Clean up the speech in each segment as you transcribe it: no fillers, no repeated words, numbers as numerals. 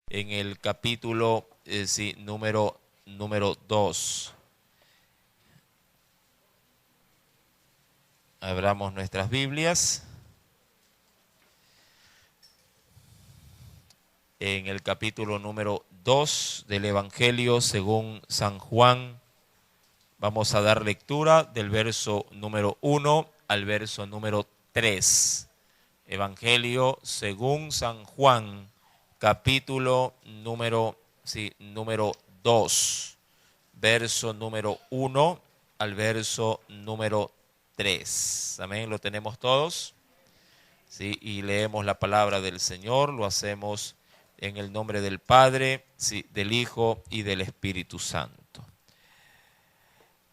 en el capítulo número 2. Abramos nuestras Biblias. En el capítulo número 2 del Evangelio según San Juan, vamos a dar lectura del verso número 1 al verso número 3. Evangelio según San Juan, capítulo número 2, verso número 1 al verso número 3. Amén, ¿lo tenemos todos? Sí, y leemos la palabra del Señor, lo hacemos en el nombre del Padre, del Hijo y del Espíritu Santo.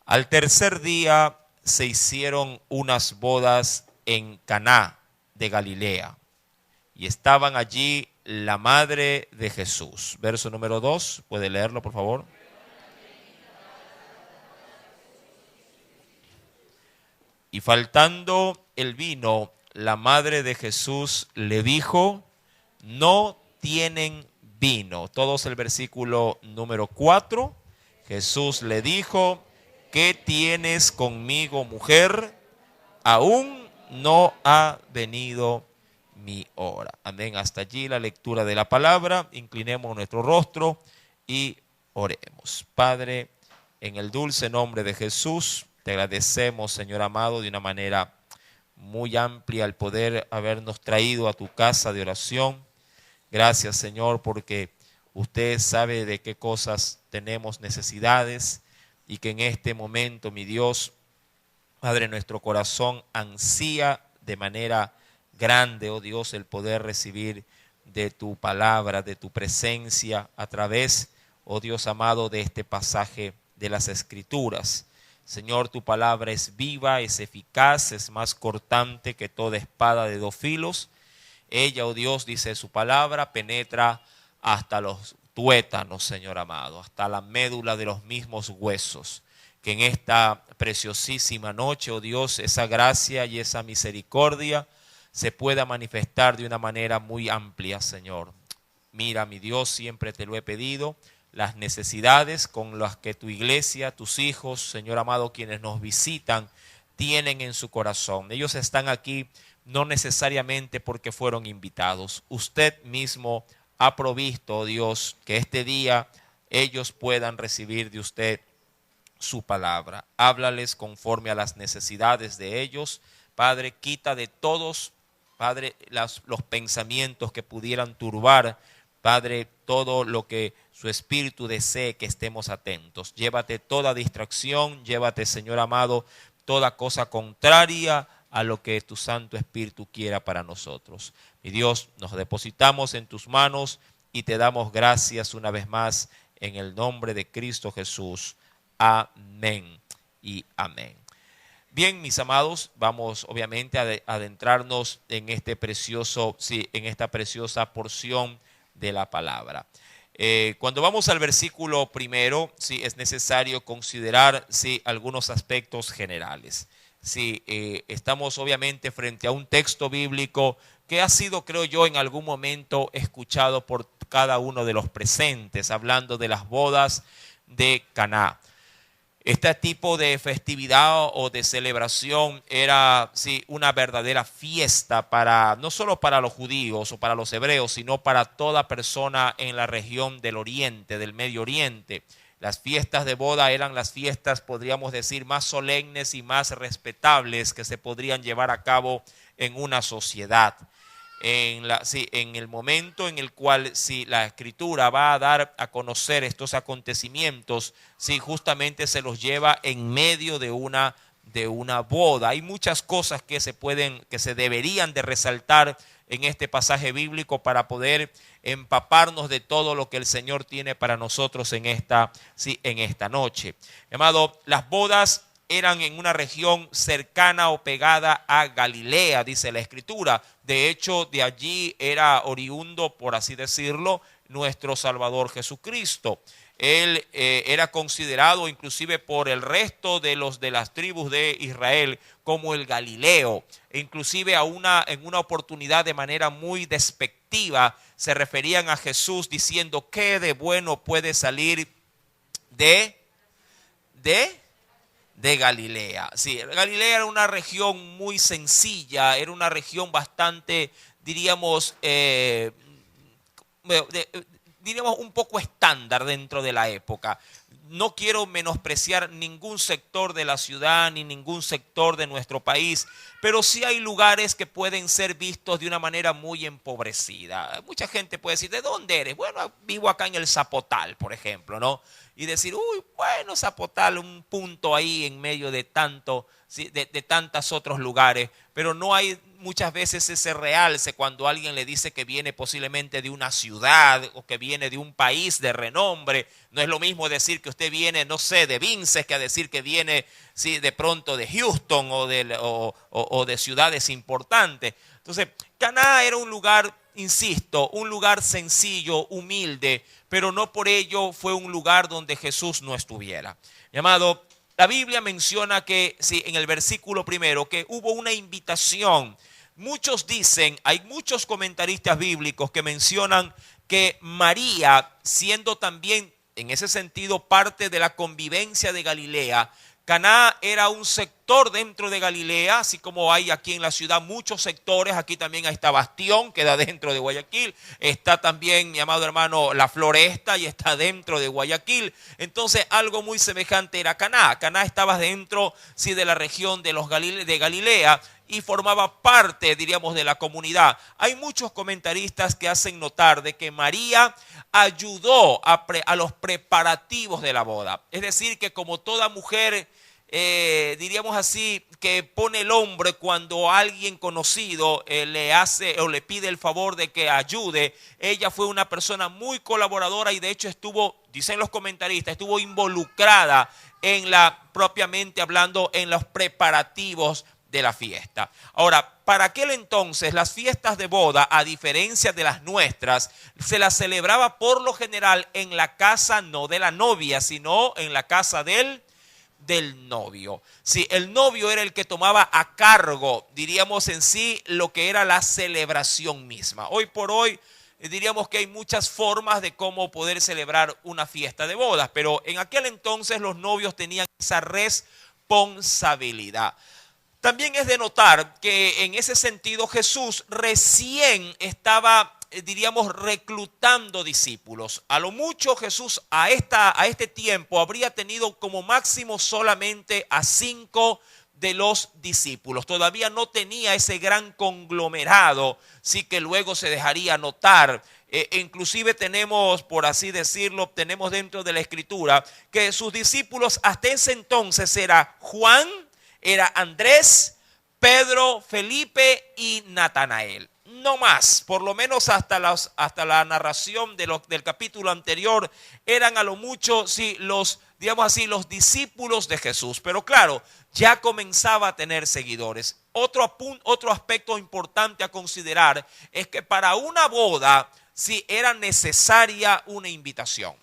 Al tercer día se hicieron unas bodas en Caná de Galilea, y estaban allí la madre de Jesús. Verso número 2, ¿puede leerlo por favor? Y faltando el vino, la madre de Jesús le dijo: no tienen vino. Todos el versículo número 4. Jesús le dijo: ¿qué tienes conmigo, mujer? Aún no ha venido mi hora. Amén. Hasta allí la lectura de la palabra. Inclinemos nuestro rostro y oremos. Padre, en el dulce nombre de Jesús, te agradecemos, Señor amado, de una manera muy amplia el poder habernos traído a tu casa de oración. Gracias, Señor, porque usted sabe de qué cosas tenemos necesidades y que en este momento, mi Dios, Padre, nuestro corazón ansía de manera grande, oh Dios, el poder recibir de tu palabra, de tu presencia a través, oh Dios amado, de este pasaje de las Escrituras. Señor, tu palabra es viva, es eficaz, es más cortante que toda espada de dos filos. Ella, oh Dios, dice su palabra, penetra hasta los tuétanos, Señor amado, hasta la médula de los mismos huesos. Que en esta preciosísima noche, oh Dios, esa gracia y esa misericordia se pueda manifestar de una manera muy amplia, Señor. Mira, mi Dios, siempre te lo he pedido, las necesidades con las que tu iglesia, tus hijos, Señor amado, quienes nos visitan, tienen en su corazón. Ellos están aquí no necesariamente porque fueron invitados. Usted mismo ha provisto, oh Dios, que este día ellos puedan recibir de usted su palabra. Háblales conforme a las necesidades de ellos. Padre, quita de todos, Padre, los pensamientos que pudieran turbar, Padre, todo lo que su espíritu desee que estemos atentos. Llévate toda distracción, llévate, Señor amado, toda cosa contraria a lo que tu Santo Espíritu quiera para nosotros. Mi Dios, nos depositamos en tus manos y te damos gracias una vez más en el nombre de Cristo Jesús. Amén y amén. Bien, mis amados, vamos obviamente a adentrarnos en en esta preciosa porción de la palabra. Cuando vamos al versículo primero, es necesario considerar algunos aspectos generales. Estamos obviamente frente a un texto bíblico que ha sido, creo yo, en algún momento escuchado por cada uno de los presentes, hablando de las bodas de Caná. Este tipo de festividad o de celebración era una verdadera fiesta no solo para los judíos o para los hebreos, sino para toda persona en la región del Oriente, del Medio Oriente. Las fiestas de boda eran las fiestas, podríamos decir, más solemnes y más respetables que se podrían llevar a cabo en una sociedad. En el momento en el cual la Escritura va a dar a conocer estos acontecimientos, justamente se los lleva en medio de una boda. Hay muchas cosas que se deberían de resaltar en este pasaje bíblico para poder empaparnos de todo lo que el Señor tiene para nosotros en esta noche. Amado, las bodas eran en una región cercana o pegada a Galilea, dice la Escritura. De hecho, de allí era oriundo, por así decirlo, nuestro Salvador Jesucristo. Él era considerado inclusive por el resto de las tribus de Israel como el Galileo. E inclusive en una oportunidad de manera muy despectiva se referían a Jesús diciendo: ¿qué de bueno puede salir de Galilea? Sí, Galilea era una región muy sencilla, era una región bastante, diríamos, diríamos un poco estándar dentro de la época. No quiero menospreciar ningún sector de la ciudad ni ningún sector de nuestro país, pero sí hay lugares que pueden ser vistos de una manera muy empobrecida. Mucha gente puede decir: ¿de dónde eres? Bueno, vivo acá en el Zapotal, por ejemplo, ¿no? Y decir: uy, bueno, Zapotal, un punto ahí en medio de tantos otros lugares, pero no hay muchas veces ese realce cuando alguien le dice que viene posiblemente de una ciudad o que viene de un país de renombre. No es lo mismo decir que usted viene, no sé, de Vinces, que a decir que viene, sí, de pronto de Houston o de ciudades importantes. Entonces, Caná era un lugar, insisto, un lugar sencillo, humilde, pero no por ello fue un lugar donde Jesús no estuviera. Mi amado, la Biblia menciona que, sí, en el versículo primero, que hubo una invitación. Muchos dicen, hay muchos comentaristas bíblicos que mencionan que María, siendo también en ese sentido parte de la convivencia de Galilea, Caná era un sector dentro de Galilea, así como hay aquí en la ciudad muchos sectores. Aquí también está Bastión, que da dentro de Guayaquil. Está también, mi amado hermano, La Floresta, y está dentro de Guayaquil. Entonces, algo muy semejante era Caná. Caná estaba dentro, sí, de la región de Galilea y formaba parte, diríamos, de la comunidad. Hay muchos comentaristas que hacen notar de que María ayudó a los preparativos de la boda. Es decir, que como toda mujer, diríamos así, que pone el hombro cuando alguien conocido le hace o le pide el favor de que ayude, ella fue una persona muy colaboradora y de hecho estuvo, dicen los comentaristas, estuvo involucrada propiamente hablando, en los preparativos de la fiesta. Ahora, para aquel entonces las fiestas de boda, a diferencia de las nuestras, se las celebraba por lo general en la casa no de la novia, sino en la casa del novio. Sí, el novio era el que tomaba a cargo, diríamos en sí, lo que era la celebración misma. Hoy por hoy diríamos que hay muchas formas de cómo poder celebrar una fiesta de bodas, pero en aquel entonces los novios tenían esa responsabilidad. También es de notar que en ese sentido Jesús recién estaba, diríamos, reclutando discípulos. A lo mucho Jesús a este tiempo habría tenido como máximo solamente a 5 de los discípulos. Todavía no tenía ese gran conglomerado, sí, que luego se dejaría notar. Inclusive tenemos, por así decirlo, tenemos dentro de la Escritura que sus discípulos hasta ese entonces era Juan, era Andrés, Pedro, Felipe y Natanael. No más, por lo menos hasta la narración del capítulo anterior, eran a lo mucho, sí, digamos así, los discípulos de Jesús. Pero claro, ya comenzaba a tener seguidores. Otro aspecto importante a considerar es que para una boda, sí, era necesaria una invitación.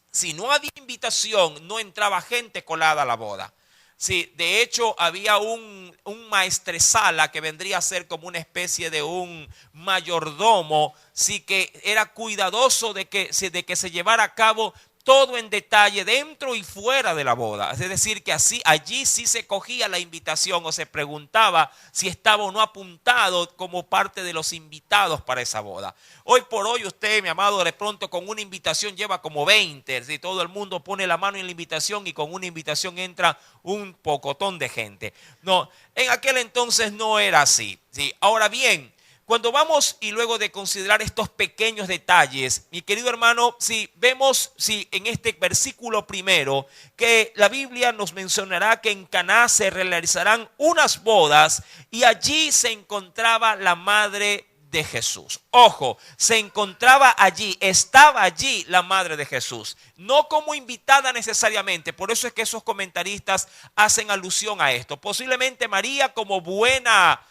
Si no había invitación, no entraba gente colada a la boda. Sí, de hecho había un maestresala que vendría a ser como una especie de un mayordomo, sí, que era cuidadoso de que se llevara a cabo todo en detalle dentro y fuera de la boda. Es decir, que allí sí se cogía la invitación o se preguntaba si estaba o no apuntado como parte de los invitados para esa boda. Hoy por hoy usted, mi amado, de pronto con una invitación lleva como 20. ¿Sí? Todo el mundo pone la mano en la invitación y con una invitación entra un pocotón de gente. No, en aquel entonces no era así. ¿Sí? Ahora bien, cuando vamos y luego de considerar estos pequeños detalles, mi querido hermano, si vemos en este versículo primero que la Biblia nos mencionará que en Caná se realizarán unas bodas y allí se encontraba la madre de Jesús. Ojo, se encontraba allí, estaba allí la madre de Jesús, no como invitada necesariamente. Por eso es que esos comentaristas hacen alusión a esto. Posiblemente María, como buena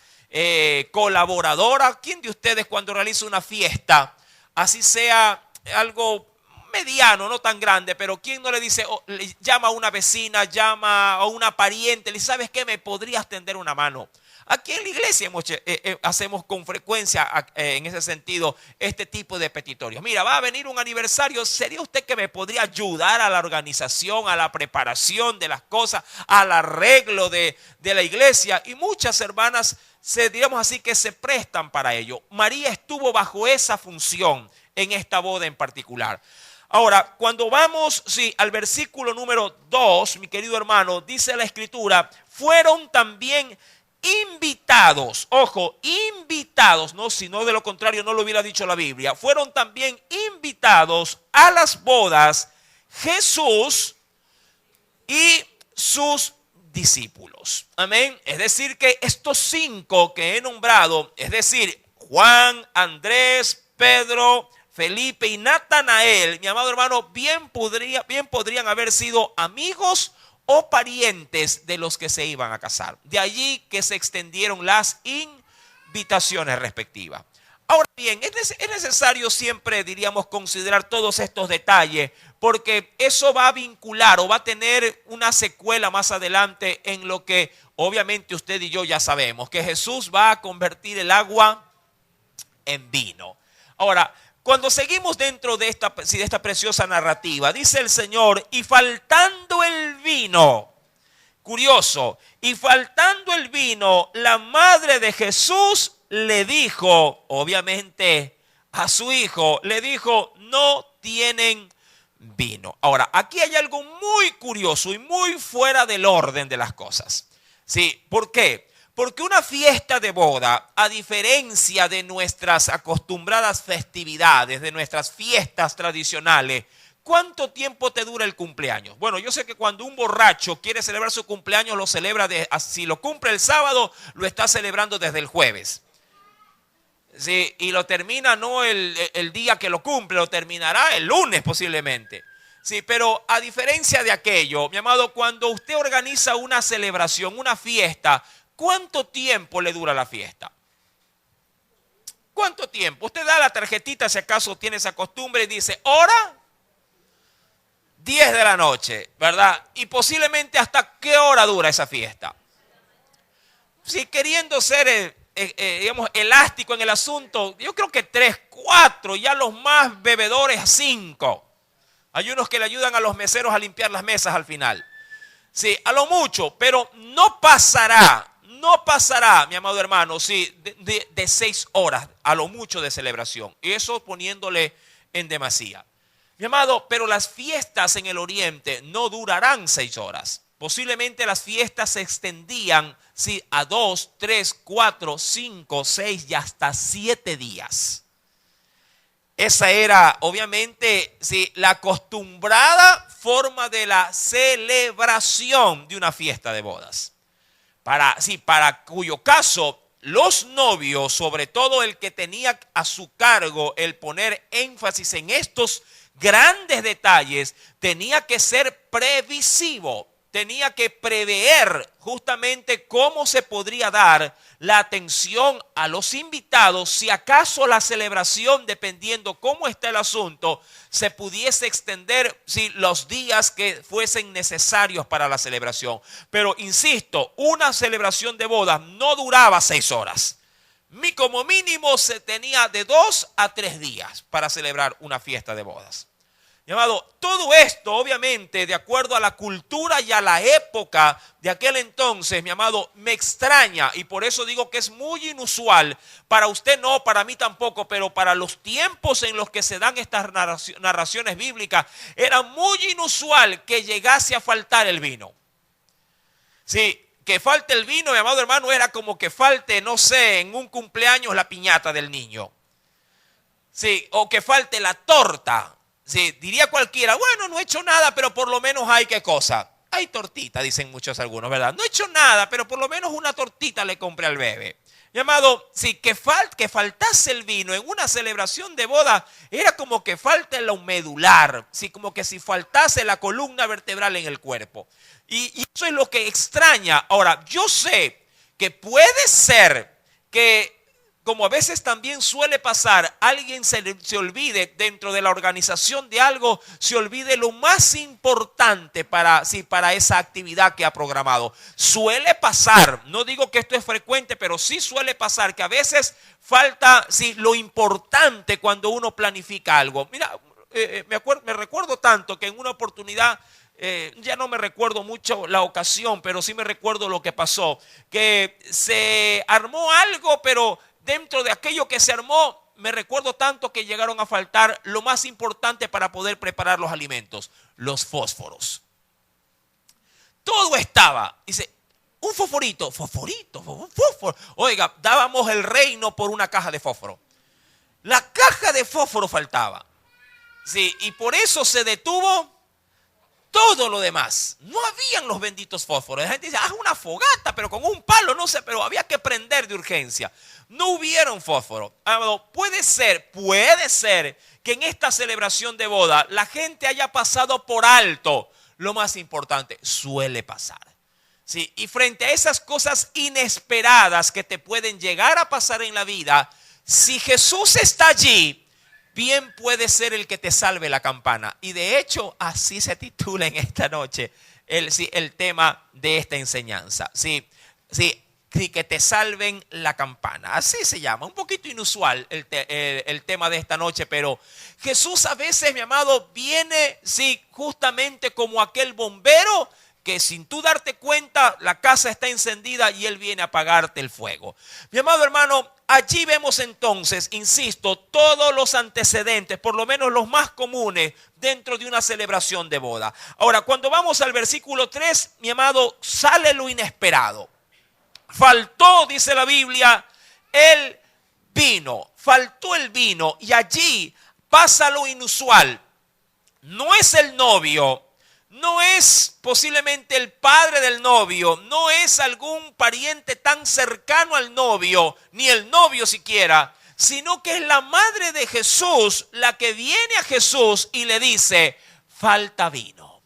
colaboradora. ¿Quién de ustedes cuando realiza una fiesta, así sea algo mediano, no tan grande, pero ¿quién no le dice, le llama a una vecina, llama a una pariente, le dice, ¿sabes qué? ¿Me podrías tender una mano? Aquí en la iglesia hacemos con frecuencia en ese sentido este tipo de petitorios. Mira, va a venir un aniversario, ¿sería usted que me podría ayudar a la organización, a la preparación de las cosas, al arreglo de la iglesia? Y muchas hermanas, digamos así, que se prestan para ello. María estuvo bajo esa función en esta boda en particular. Ahora, cuando vamos al versículo número 2, mi querido hermano, dice la escritura, fueron también invitados, ojo, invitados, no, si no de lo contrario no lo hubiera dicho la Biblia, fueron también invitados a las bodas Jesús y sus discípulos. Amén. Es decir que estos 5 que he nombrado, es decir, Juan, Andrés, Pedro, Felipe y Natanael, mi amado hermano, bien podrían haber sido amigos o parientes de los que se iban a casar. De allí que se extendieron las invitaciones respectivas. Ahora bien, es necesario siempre, diríamos, considerar todos estos detalles, porque eso va a vincular o va a tener una secuela más adelante en lo que obviamente usted y yo ya sabemos, que Jesús va a convertir el agua en vino. Ahora, cuando seguimos dentro de esta preciosa narrativa, dice el Señor, y faltando el vino, curioso, y faltando el vino, la madre de Jesús le dijo, obviamente a su hijo, le dijo, no tienen vino. Ahora, aquí hay algo muy curioso y muy fuera del orden de las cosas. ¿Sí? ¿Por qué? Porque una fiesta de boda, a diferencia de nuestras acostumbradas festividades, de nuestras fiestas tradicionales, ¿cuánto tiempo te dura el cumpleaños? Bueno, yo sé que cuando un borracho quiere celebrar su cumpleaños, lo celebra, si lo cumple el sábado, lo está celebrando desde el jueves. Sí, y lo termina no el día que lo cumple, lo terminará el lunes posiblemente. Sí, pero a diferencia de aquello, mi amado, cuando usted organiza una celebración, una fiesta, ¿cuánto tiempo le dura la fiesta? ¿Cuánto tiempo? Usted da la tarjetita, si acaso tiene esa costumbre, y dice, hora 10 de la noche, ¿verdad? Y posiblemente hasta qué hora dura esa fiesta. Si queriendo ser, digamos, elástico en el asunto, yo creo que 3, 4, ya los más bebedores 5. Hay unos que le ayudan a los meseros a limpiar las mesas al final. Sí, a lo mucho, pero no pasará, mi amado hermano, sí, de 6 horas a lo mucho de celebración. Y eso poniéndole en demasía. Mi amado, pero las fiestas en el oriente no durarán 6 horas. Posiblemente las fiestas se extendían, sí, a 2, 3, 4, 5, 6 y hasta 7 días. Esa era, obviamente, sí, la acostumbrada forma de la celebración de una fiesta de bodas. Para cuyo caso los novios, sobre todo el que tenía a su cargo el poner énfasis en estos grandes detalles, tenía que ser previsivo. Tenía que prever justamente cómo se podría dar la atención a los invitados si acaso la celebración, dependiendo cómo está el asunto, se pudiese extender los días que fuesen necesarios para la celebración. Pero insisto, una celebración de bodas no duraba 6 horas. Como mínimo se tenía de 2 a 3 días para celebrar una fiesta de bodas. Llamado, todo esto obviamente de acuerdo a la cultura y a la época de aquel entonces, mi amado, me extraña y por eso digo que es muy inusual, para usted no, para mí tampoco, pero para los tiempos en los que se dan estas narraciones bíblicas, era muy inusual que llegase a faltar el vino. Sí, que falte el vino, mi amado hermano, era como que falte, no sé, en un cumpleaños la piñata del niño. Sí, o que falte la torta. Sí, diría cualquiera, bueno, no he hecho nada, pero por lo menos hay qué cosa. Hay tortita, dicen muchos algunos, ¿verdad? No he hecho nada, pero por lo menos una tortita le compré al bebé. Llamado, sí, que faltase el vino en una celebración de boda era como que falte lo medular, sí, como que si faltase la columna vertebral en el cuerpo. Y eso es lo que extraña. Ahora, yo sé que puede ser que como a veces también suele pasar, alguien se olvide dentro de la organización de algo, se olvide lo más importante para esa actividad que ha programado. Suele pasar, no digo que esto es frecuente, pero sí suele pasar que a veces falta lo importante cuando uno planifica algo. Mira, me recuerdo tanto que en una oportunidad, ya no me recuerdo mucho la ocasión, pero sí me recuerdo lo que pasó, que se armó algo, pero dentro de aquello que se armó, me recuerdo tanto que llegaron a faltar lo más importante para poder preparar los alimentos, los fósforos. Todo estaba, dice, un fósforo. Oiga, dábamos el reino por una caja de fósforo. La caja de fósforo faltaba. Sí, y por eso se detuvo todo lo demás. No habían los benditos fósforos. La gente dice, haz una fogata, pero con un palo, no sé, pero había que prender de urgencia. No hubieron fósforo. Puede ser que en esta celebración de boda la gente haya pasado por alto lo más importante. Suele pasar. Sí, y frente a esas cosas inesperadas que te pueden llegar a pasar en la vida, si Jesús está allí, bien puede ser el que te salve la campana. Y de hecho, así se titula en esta noche el tema de esta enseñanza. Sí, que te salven la campana. Así se llama. Un poquito inusual el tema de esta noche, pero Jesús a veces, mi amado, viene, justamente como aquel bombero que sin tú darte cuenta, la casa está encendida y Él viene a apagarte el fuego. Mi amado hermano, allí vemos entonces, insisto, todos los antecedentes, por lo menos los más comunes, dentro de una celebración de boda. Ahora, cuando vamos al versículo 3, mi amado, sale lo inesperado. Faltó, dice la Biblia, el vino. Faltó el vino y allí pasa lo inusual. No es el novio. No es posiblemente el padre del novio, no es algún pariente tan cercano al novio, ni el novio siquiera, sino que es la madre de Jesús la que viene a Jesús y le dice, falta vino.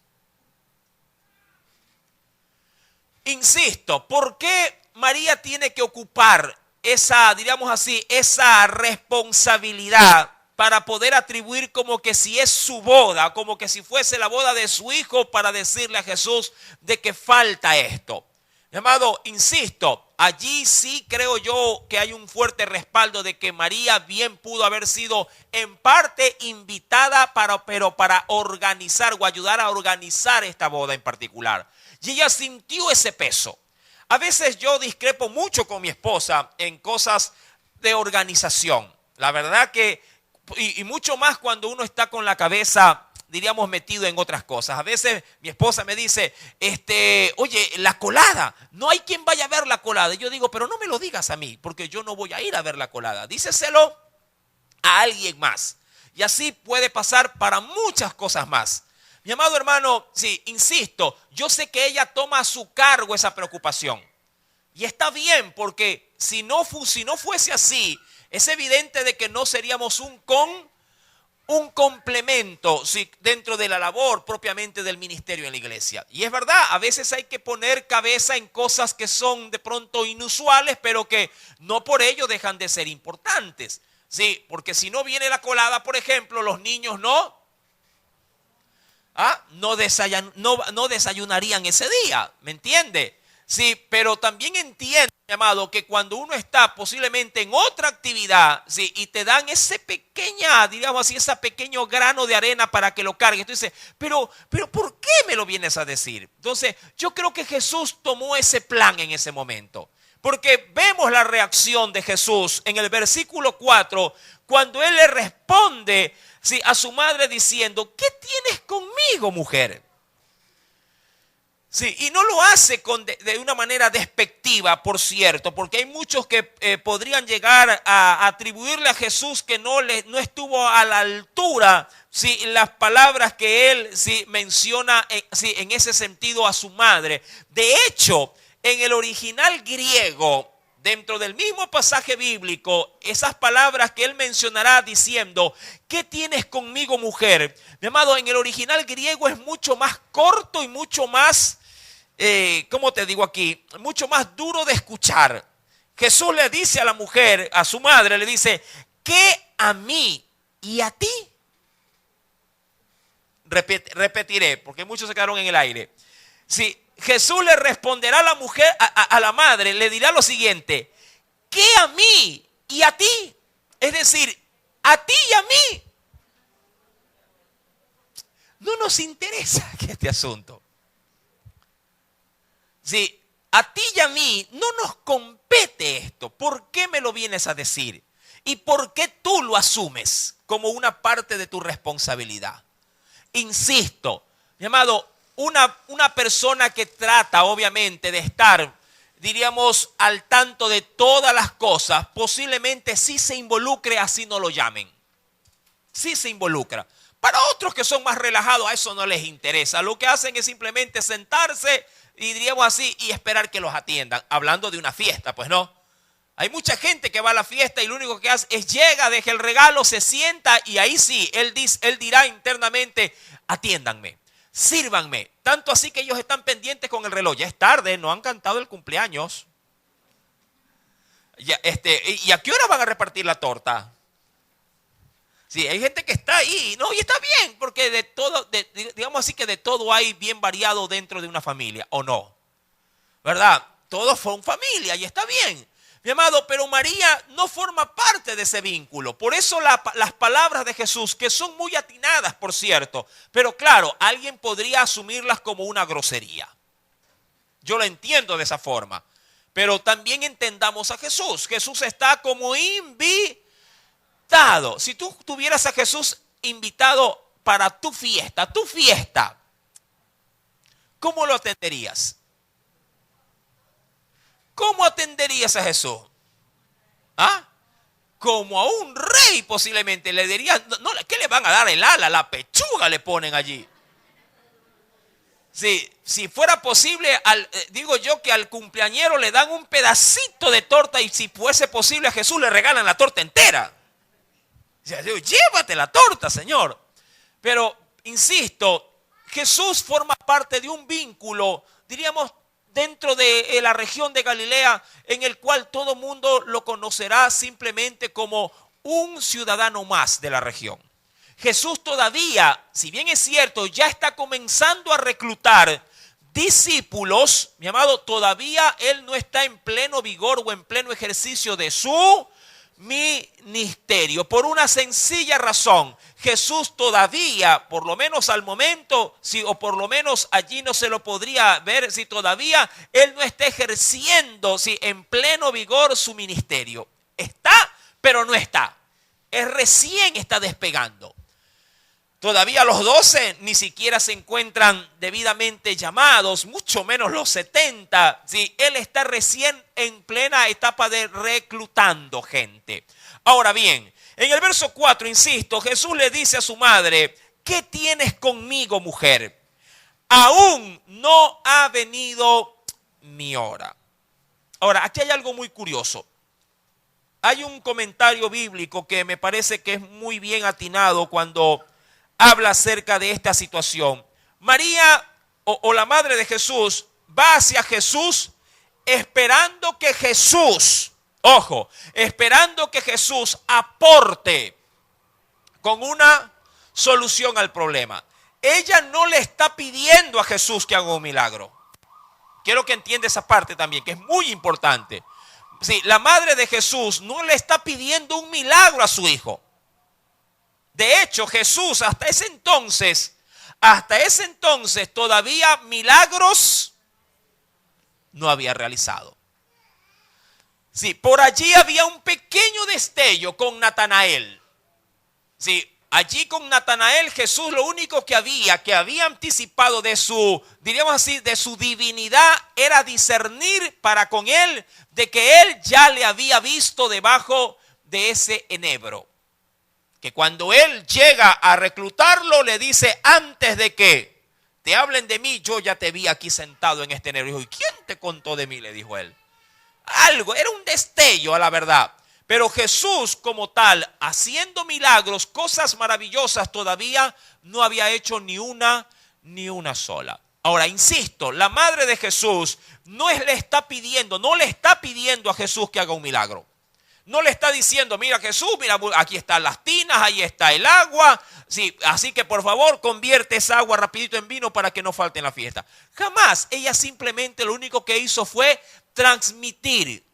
Insisto, ¿por qué María tiene que ocupar esa, diríamos así, esa responsabilidad para poder atribuir como que si es su boda, como que si fuese la boda de su hijo, para decirle a Jesús de que falta esto? Amado, insisto, allí sí creo yo que hay un fuerte respaldo de que María bien pudo haber sido en parte invitada pero para organizar o ayudar a organizar esta boda en particular. Y ella sintió ese peso. A veces yo discrepo mucho con mi esposa en cosas de organización. La verdad que y mucho más cuando uno está con la cabeza, diríamos, metido en otras cosas. A veces mi esposa me dice, oye, la colada, no hay quien vaya a ver la colada. Y yo digo, pero no me lo digas a mí, porque yo no voy a ir a ver la colada. Díceselo a alguien más. Y así puede pasar para muchas cosas más. Mi amado hermano, sí, insisto, yo sé que ella toma a su cargo esa preocupación. Y está bien, porque si no fuese así, es evidente de que no seríamos un complemento dentro de la labor propiamente del ministerio en la iglesia. Y es verdad, a veces hay que poner cabeza en cosas que son de pronto inusuales, pero que no por ello dejan de ser importantes. Sí, porque si no viene la colada, por ejemplo, los niños no desayunarían ese día, ¿me entiende? Sí, pero también entiendo, mi amado, que cuando uno está posiblemente en otra actividad, sí, y te dan ese ese pequeño grano de arena para que lo cargues, tú dices, pero ¿por qué me lo vienes a decir? Entonces, yo creo que Jesús tomó ese plan en ese momento, porque vemos la reacción de Jesús en el versículo 4, cuando Él le responde, sí, a su madre diciendo, ¿qué tienes conmigo, mujer? Sí, y no lo hace de una manera despectiva, por cierto, porque hay muchos que podrían llegar a atribuirle a Jesús que no estuvo a la altura, sí, las palabras que él menciona en ese sentido a su madre. De hecho, en el original griego, dentro del mismo pasaje bíblico, esas palabras que él mencionará diciendo, ¿qué tienes conmigo, mujer? Mi amado, en el original griego es mucho más corto y mucho más, ¿cómo te digo aquí? Mucho más duro de escuchar. Jesús le dice a la mujer, a su madre, le dice, ¿qué a mí y a ti? Repetiré, porque muchos se quedaron en el aire. Si Jesús le responderá a la mujer, a la madre, le dirá lo siguiente, ¿qué a mí y a ti? Es decir, a ti y a mí. No nos interesa este asunto. Si a ti y a mí no nos compete esto, ¿por qué me lo vienes a decir? ¿Y por qué tú lo asumes como una parte de tu responsabilidad? Insisto, mi amado, una persona que trata obviamente de estar, diríamos, al tanto de todas las cosas, posiblemente sí se involucre, así no lo llamen. Sí se involucra. Para otros que son más relajados, a eso no les interesa. Lo que hacen es simplemente sentarse y diríamos así, y esperar que los atiendan. Hablando de una fiesta, pues no. Hay mucha gente que va a la fiesta y lo único que hace es llega, deja el regalo, se sienta y ahí sí, él dirá internamente, atiéndanme, sírvanme. Tanto así que ellos están pendientes con el reloj. Ya es tarde, no han cantado el cumpleaños. Ya, ¿y a qué hora van a repartir la torta? Sí, hay gente que está ahí, no, y está bien, porque de todo, digamos así que de todo hay bien variado dentro de una familia, ¿o no? ¿Verdad? Todos son familia y está bien. Mi amado, pero María no forma parte de ese vínculo. Por eso las palabras de Jesús, que son muy atinadas, por cierto, pero claro, alguien podría asumirlas como una grosería. Yo lo entiendo de esa forma, pero también entendamos a Jesús. Jesús está como invitado. Si tú tuvieras a Jesús invitado para tu fiesta, ¿cómo lo atenderías? ¿Cómo atenderías a Jesús? ¿Ah? Como a un rey posiblemente. Le dirían, no, ¿qué le van a dar? El ala, la pechuga le ponen allí. Si fuera posible, digo yo que al cumpleañero le dan un pedacito de torta y si fuese posible a Jesús le regalan la torta entera. Llévate la torta, Señor. Pero, insisto, Jesús forma parte de un vínculo, diríamos, dentro de la región de Galilea, en el cual todo mundo lo conocerá simplemente como un ciudadano más de la región. Jesús todavía, si bien es cierto, ya está comenzando a reclutar discípulos, mi amado, todavía Él no está en pleno vigor o en pleno ejercicio de su ministerio, por una sencilla razón. Jesús todavía, por lo menos al momento, o por lo menos allí no se lo podría ver, si todavía Él no está ejerciendo en pleno vigor su ministerio. Está, pero no está. Recién está despegando. Todavía los 12 ni siquiera se encuentran debidamente llamados, mucho menos los 70. ¿Sí? Él está recién en plena etapa de reclutando gente. Ahora bien, en el verso 4, insisto, Jesús le dice a su madre, ¿qué tienes conmigo, mujer? Aún no ha venido mi hora. Ahora, aquí hay algo muy curioso. Hay un comentario bíblico que me parece que es muy bien atinado cuando habla acerca de esta situación. María o la madre de Jesús va hacia Jesús esperando que Jesús, ojo, esperando que Jesús aporte con una solución al problema. Ella no le está pidiendo a Jesús que haga un milagro. Quiero que entienda esa parte también, que es muy importante. Sí, la madre de Jesús no le está pidiendo un milagro a su hijo. De hecho, Jesús hasta ese entonces todavía milagros no había realizado. Sí, por allí había un pequeño destello con Natanael. Sí, allí con Natanael Jesús lo único que había anticipado de su, diríamos así, de su divinidad era discernir para con él de que él ya le había visto debajo de ese enebro. Que cuando él llega a reclutarlo, le dice, antes de que te hablen de mí, yo ya te vi aquí sentado en este enebro. ¿Y quién te contó de mí? Le dijo él. Algo, era un destello a la verdad. Pero Jesús como tal, haciendo milagros, cosas maravillosas, todavía no había hecho ni una sola. Ahora, insisto, la madre de Jesús no le está pidiendo a Jesús que haga un milagro. No le está diciendo, mira Jesús, mira, aquí están las tinas, ahí está el agua. Sí, así que por favor convierte esa agua rapidito en vino para que no falte en la fiesta. Jamás. Ella simplemente lo único que hizo fue transmitir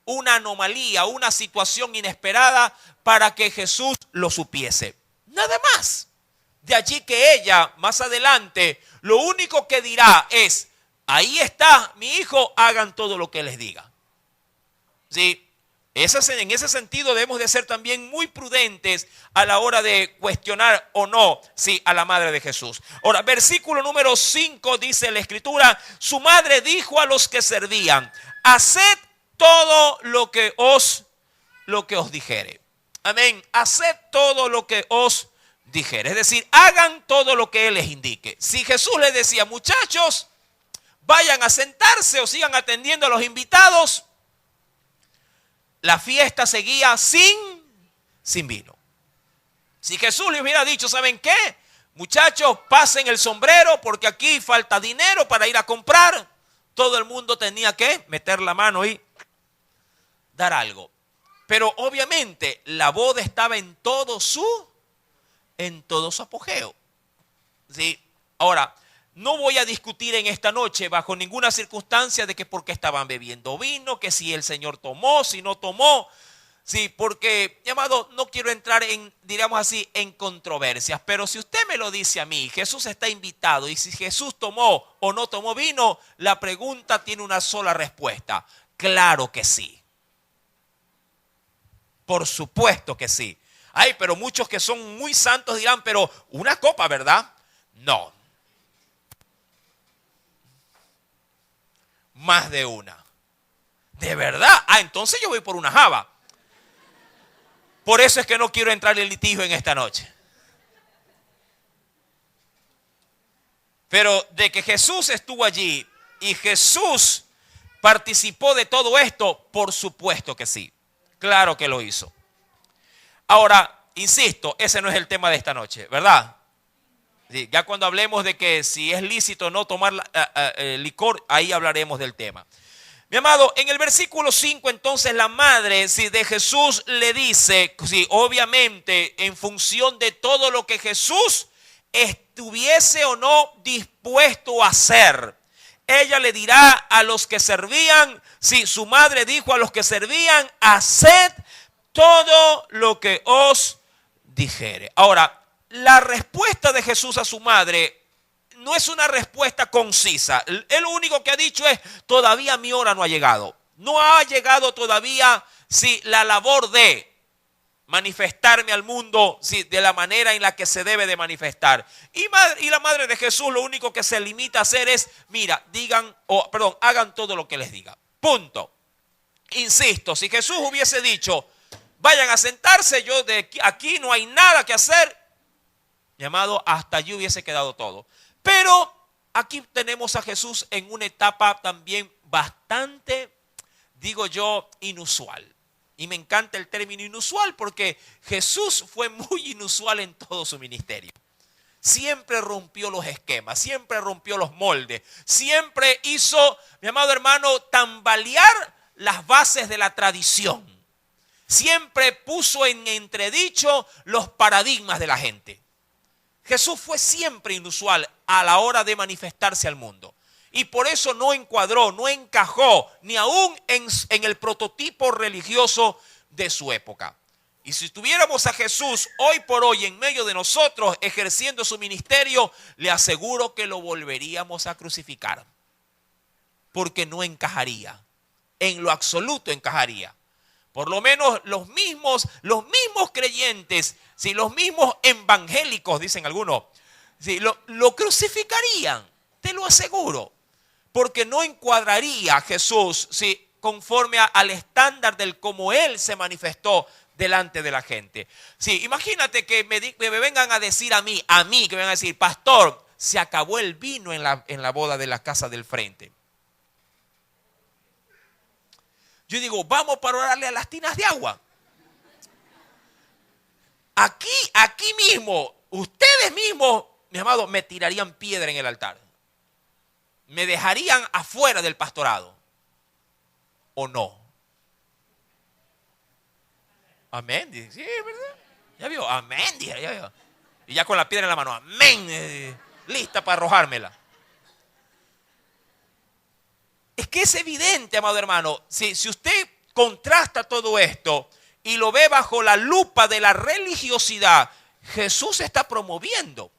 una anomalía, una situación inesperada para que Jesús lo supiese. Nada más. De allí que ella, más adelante, lo único que dirá es, ahí está mi hijo, hagan todo lo que les diga. ¿Sí? En ese sentido debemos de ser también muy prudentes a la hora de cuestionar o no, sí, a la madre de Jesús. Ahora, versículo número 5 dice la Escritura, su madre dijo a los que servían, haced todo lo que os dijere. Amén. Haced todo lo que os dijere. Es decir, hagan todo lo que Él les indique. Si Jesús les decía, muchachos, vayan a sentarse o sigan atendiendo a los invitados, la fiesta seguía sin vino. Si Jesús les hubiera dicho, ¿saben qué? Muchachos, pasen el sombrero porque aquí falta dinero para ir a comprar. Todo el mundo tenía que meter la mano y dar algo. Pero obviamente la boda estaba en todo su apogeo. ¿Sí? Ahora, no voy a discutir en esta noche bajo ninguna circunstancia de que por qué estaban bebiendo vino, que si el Señor tomó, si no tomó. Sí, porque, amado, no quiero entrar en, digamos así, en controversias. Pero si usted me lo dice a mí, Jesús está invitado y si Jesús tomó o no tomó vino, la pregunta tiene una sola respuesta. Claro que sí. Por supuesto que sí. Ay, pero muchos que son muy santos dirán, pero una copa, ¿verdad? No. Más de una. ¿De verdad? Ah, entonces yo voy por una java. Por eso es que no quiero entrar en litigio en esta noche. Pero de que Jesús estuvo allí y Jesús participó de todo esto, por supuesto que sí. Claro que lo hizo. Ahora, insisto, ese no es el tema de esta noche, ¿verdad? Sí, ya cuando hablemos de que si es lícito o no tomar licor, ahí hablaremos del tema. Mi amado, en el versículo 5 entonces la madre de Jesús le dice, sí, obviamente en función de todo lo que Jesús estuviese o no dispuesto a hacer. Ella le dirá a los que servían, sí, su madre dijo a los que servían, haced todo lo que os dijere. Ahora, la respuesta de Jesús a su madre no es una respuesta concisa. Él lo único que ha dicho es, todavía mi hora no ha llegado. No ha llegado todavía, sí, la labor de manifestarme al mundo, sí, de la manera en la que se debe de manifestar. Y la madre de Jesús lo único que se limita a hacer es, mira, hagan todo lo que les diga. Punto. Insisto, si Jesús hubiese dicho, vayan a sentarse, yo de aquí no hay nada que hacer, mi amado, hasta allí hubiese quedado todo. Pero aquí tenemos a Jesús en una etapa también bastante, digo yo, inusual. Y me encanta el término inusual porque Jesús fue muy inusual en todo su ministerio. Siempre rompió los esquemas, siempre rompió los moldes, siempre hizo, mi amado hermano, tambalear las bases de la tradición. Siempre puso en entredicho los paradigmas de la gente. Jesús fue siempre inusual a la hora de manifestarse al mundo. Y por eso no encuadró, no encajó, ni aún en el prototipo religioso de su época. Y si tuviéramos a Jesús hoy por hoy en medio de nosotros ejerciendo su ministerio, le aseguro que lo volveríamos a crucificar. Porque no encajaría. En lo absoluto encajaría. Por lo menos los mismos creyentes, si los mismos evangélicos, dicen algunos, si lo crucificarían, te lo aseguro. Porque no encuadraría a Jesús conforme al estándar del cómo Él se manifestó delante de la gente. Sí, imagínate que me vengan a decir a mí, que me vengan a decir, pastor, se acabó el vino en la boda de la casa del frente. Yo digo, vamos para orarle a las tinas de agua. Aquí mismo, ustedes mismos, mi amado, me tirarían piedra en el altar. ¿me dejarían afuera del pastorado o no? Amén. Sí, ¿verdad? Ya vio, amén. Ya vio. Y ya con la piedra en la mano, amén. Lista para arrojármela. Es que es evidente, amado hermano, si usted contrasta todo esto y lo ve bajo la lupa de la religiosidad, Jesús está promoviendo.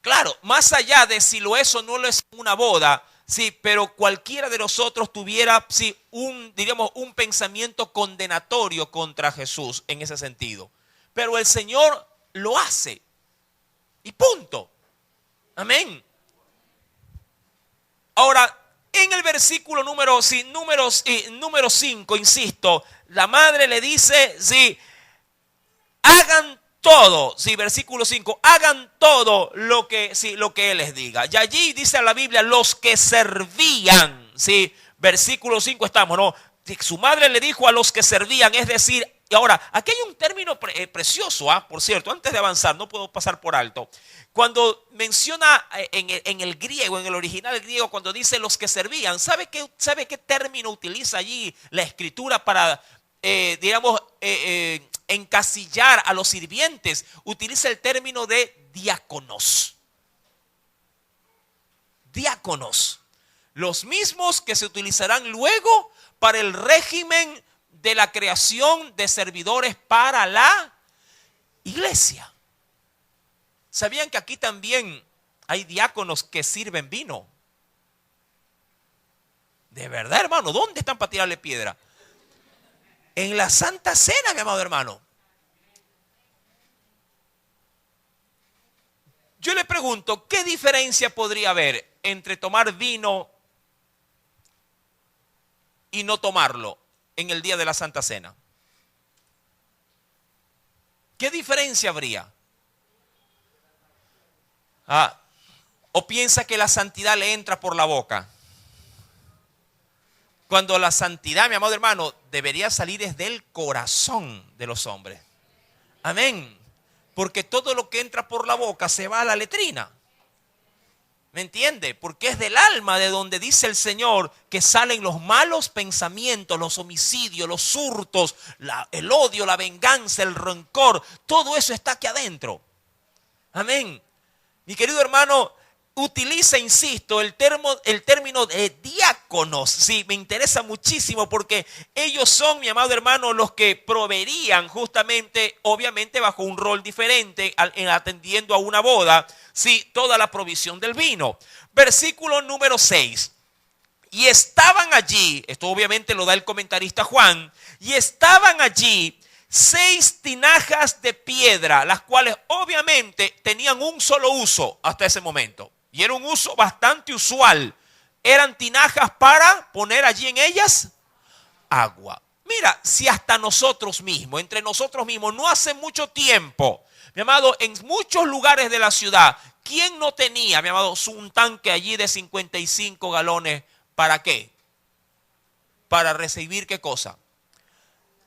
Claro, más allá de si lo es o no lo es una boda, sí, pero cualquiera de nosotros tuviera, sí, diríamos, un pensamiento condenatorio contra Jesús en ese sentido. Pero el Señor lo hace. Y punto. Amén. Ahora, en el versículo número 5, insisto, la madre le dice, sí, hagan todo, sí, versículo 5, hagan todo lo que Él les diga. Y allí dice la Biblia, los que servían, sí, versículo 5 estamos, ¿no? Su madre le dijo a los que servían, es decir, y ahora, aquí hay un término precioso, por cierto, antes de avanzar, no puedo pasar por alto. Cuando menciona en el griego, en el original griego, cuando dice los que servían, ¿sabe qué término utiliza allí la escritura para, encasillar a los sirvientes? Utiliza el término de diáconos. Diáconos. Los mismos que se utilizarán luego para el régimen de la creación de servidores para la iglesia. ¿Sabían que aquí también hay diáconos que sirven vino? De verdad, hermano, ¿dónde están para tirarle piedra? En la Santa Cena, mi amado hermano. Yo le pregunto, ¿qué diferencia podría haber entre tomar vino y no tomarlo en el día de la Santa Cena? ¿Qué diferencia habría? ¿O piensa que la santidad le entra por la boca? Cuando la santidad, mi amado hermano, debería salir desde el corazón de los hombres. Amén. Porque todo lo que entra por la boca se va a la letrina. ¿Me entiende? Porque es del alma de donde dice el Señor que salen los malos pensamientos, los homicidios, los hurtos, el odio, la venganza, el rencor. Todo eso está aquí adentro. Amén. Mi querido hermano, utiliza, insisto, el término de diáconos. Sí, me interesa muchísimo porque ellos son, mi amado hermano, los que proveerían justamente, obviamente bajo un rol diferente, atendiendo a una boda, sí, toda la provisión del vino. Versículo número 6. Y estaban allí, esto obviamente lo da el comentarista Juan, y estaban allí 6 tinajas de piedra, las cuales obviamente tenían un solo uso hasta ese momento. Y era un uso bastante usual. Eran tinajas para poner allí en ellas agua. Mira, si hasta nosotros mismos, entre nosotros mismos, no hace mucho tiempo, mi amado, en muchos lugares de la ciudad, ¿quién no tenía, mi amado, un tanque allí de 55 galones? ¿Para qué? Para recibir, ¿qué cosa?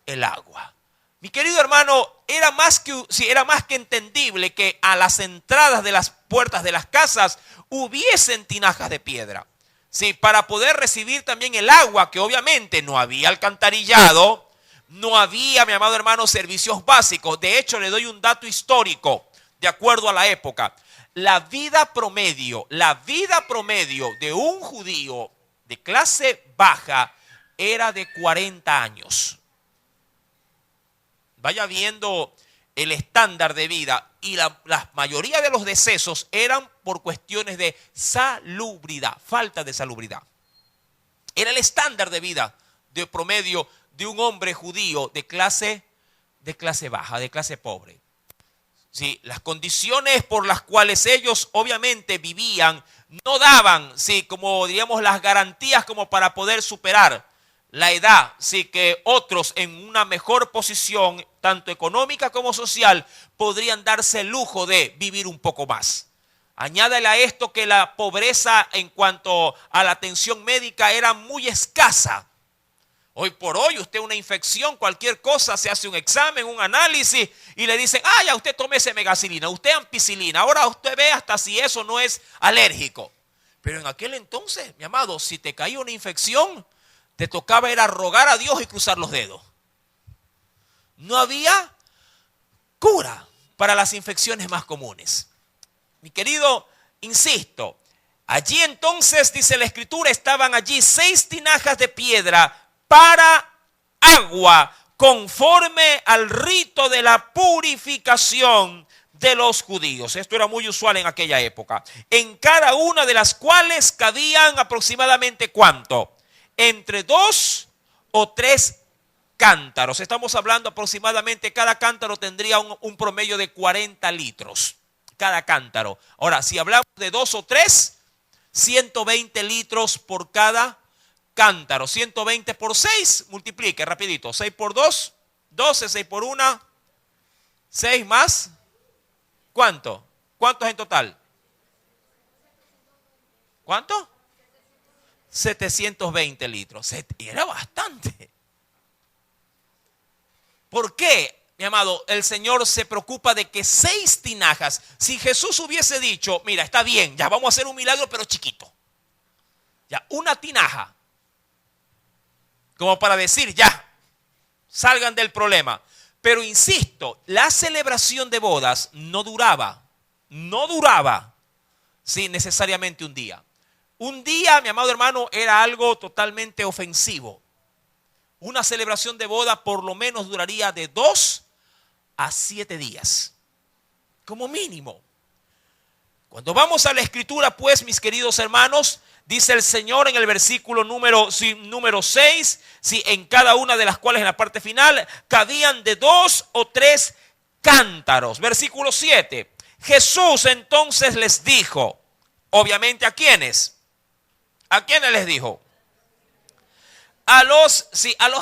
El agua. Mi querido hermano, era más que entendible que a las entradas de las puertas de las casas hubiesen tinajas de piedra. Sí, para poder recibir también el agua, que obviamente no había alcantarillado, no había, mi amado hermano, servicios básicos. De hecho, le doy un dato histórico, de acuerdo a la época. La vida promedio de un judío de clase baja era de 40 años. Vaya viendo el estándar de vida, y la mayoría de los decesos eran por cuestiones de salubridad, falta de salubridad. Era el estándar de vida de promedio de un hombre judío de clase baja, de clase pobre. Sí, las condiciones por las cuales ellos obviamente vivían no daban, sí, como diríamos, las garantías como para poder superar la edad, sí, que otros en una mejor posición, tanto económica como social, podrían darse el lujo de vivir un poco más. Añádale a esto que la pobreza en cuanto a la atención médica era muy escasa. Hoy por hoy, usted una infección, cualquier cosa, se hace un examen, un análisis y le dicen, ya usted tome ese megacilina, usted ampicilina. Ahora usted ve hasta si eso no es alérgico. Pero en aquel entonces, mi amado, si te caía una infección, te tocaba era rogar a Dios y cruzar los dedos. No había cura para las infecciones más comunes. Mi querido, insisto, allí entonces, dice la Escritura, estaban allí 6 tinajas de piedra para agua, conforme al rito de la purificación de los judíos. Esto era muy usual en aquella época. En cada una de las cuales cabían aproximadamente ¿cuánto? Entre 2 o 3 cántaros. Estamos hablando aproximadamente, cada cántaro tendría un promedio de 40 litros. Cada cántaro. Ahora, si hablamos de 2 o 3, 120 litros por cada cántaro. 120 por 6, multiplique rapidito. 6 por 2, 12, 6 por 1, 6 más. ¿Cuánto? ¿Cuántos en total? ¿Cuánto? 720 litros. Era bastante. ¿Por qué, mi amado? El Señor se preocupa de que 6 tinajas. Si Jesús hubiese dicho, mira, está bien, ya vamos a hacer un milagro, pero chiquito. Ya, una tinaja. Como para decir, ya, salgan del problema. Pero insisto, la celebración de bodas no duraba, sí, necesariamente un día. Un día, mi amado hermano, era algo totalmente ofensivo. Una celebración de boda por lo menos duraría de 2 a 7 días, como mínimo. Cuando vamos a la Escritura, pues, mis queridos hermanos, dice el Señor en el versículo número 6, en cada una de las cuales en la parte final cabían de 2 o 3 cántaros. Versículo 7. Jesús entonces les dijo, obviamente ¿a quiénes? ¿A quiénes les dijo? A los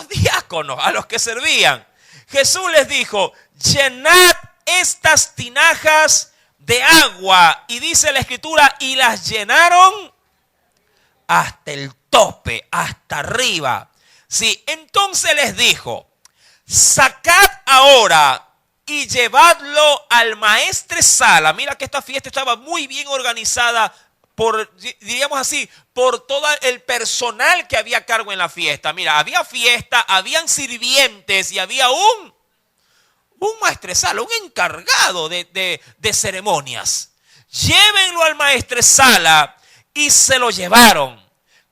diáconos, a los que servían. Jesús les dijo, llenad estas tinajas de agua. Y dice la Escritura, y las llenaron hasta el tope, hasta arriba. Sí, entonces les dijo, sacad ahora y llevadlo al maestresala. Mira que esta fiesta estaba muy bien organizada por, diríamos así, por todo el personal que había a cargo en la fiesta. Mira, había fiesta, habían sirvientes y había un maestresala, un encargado de ceremonias. Llévenlo al maestresala. Y se lo llevaron.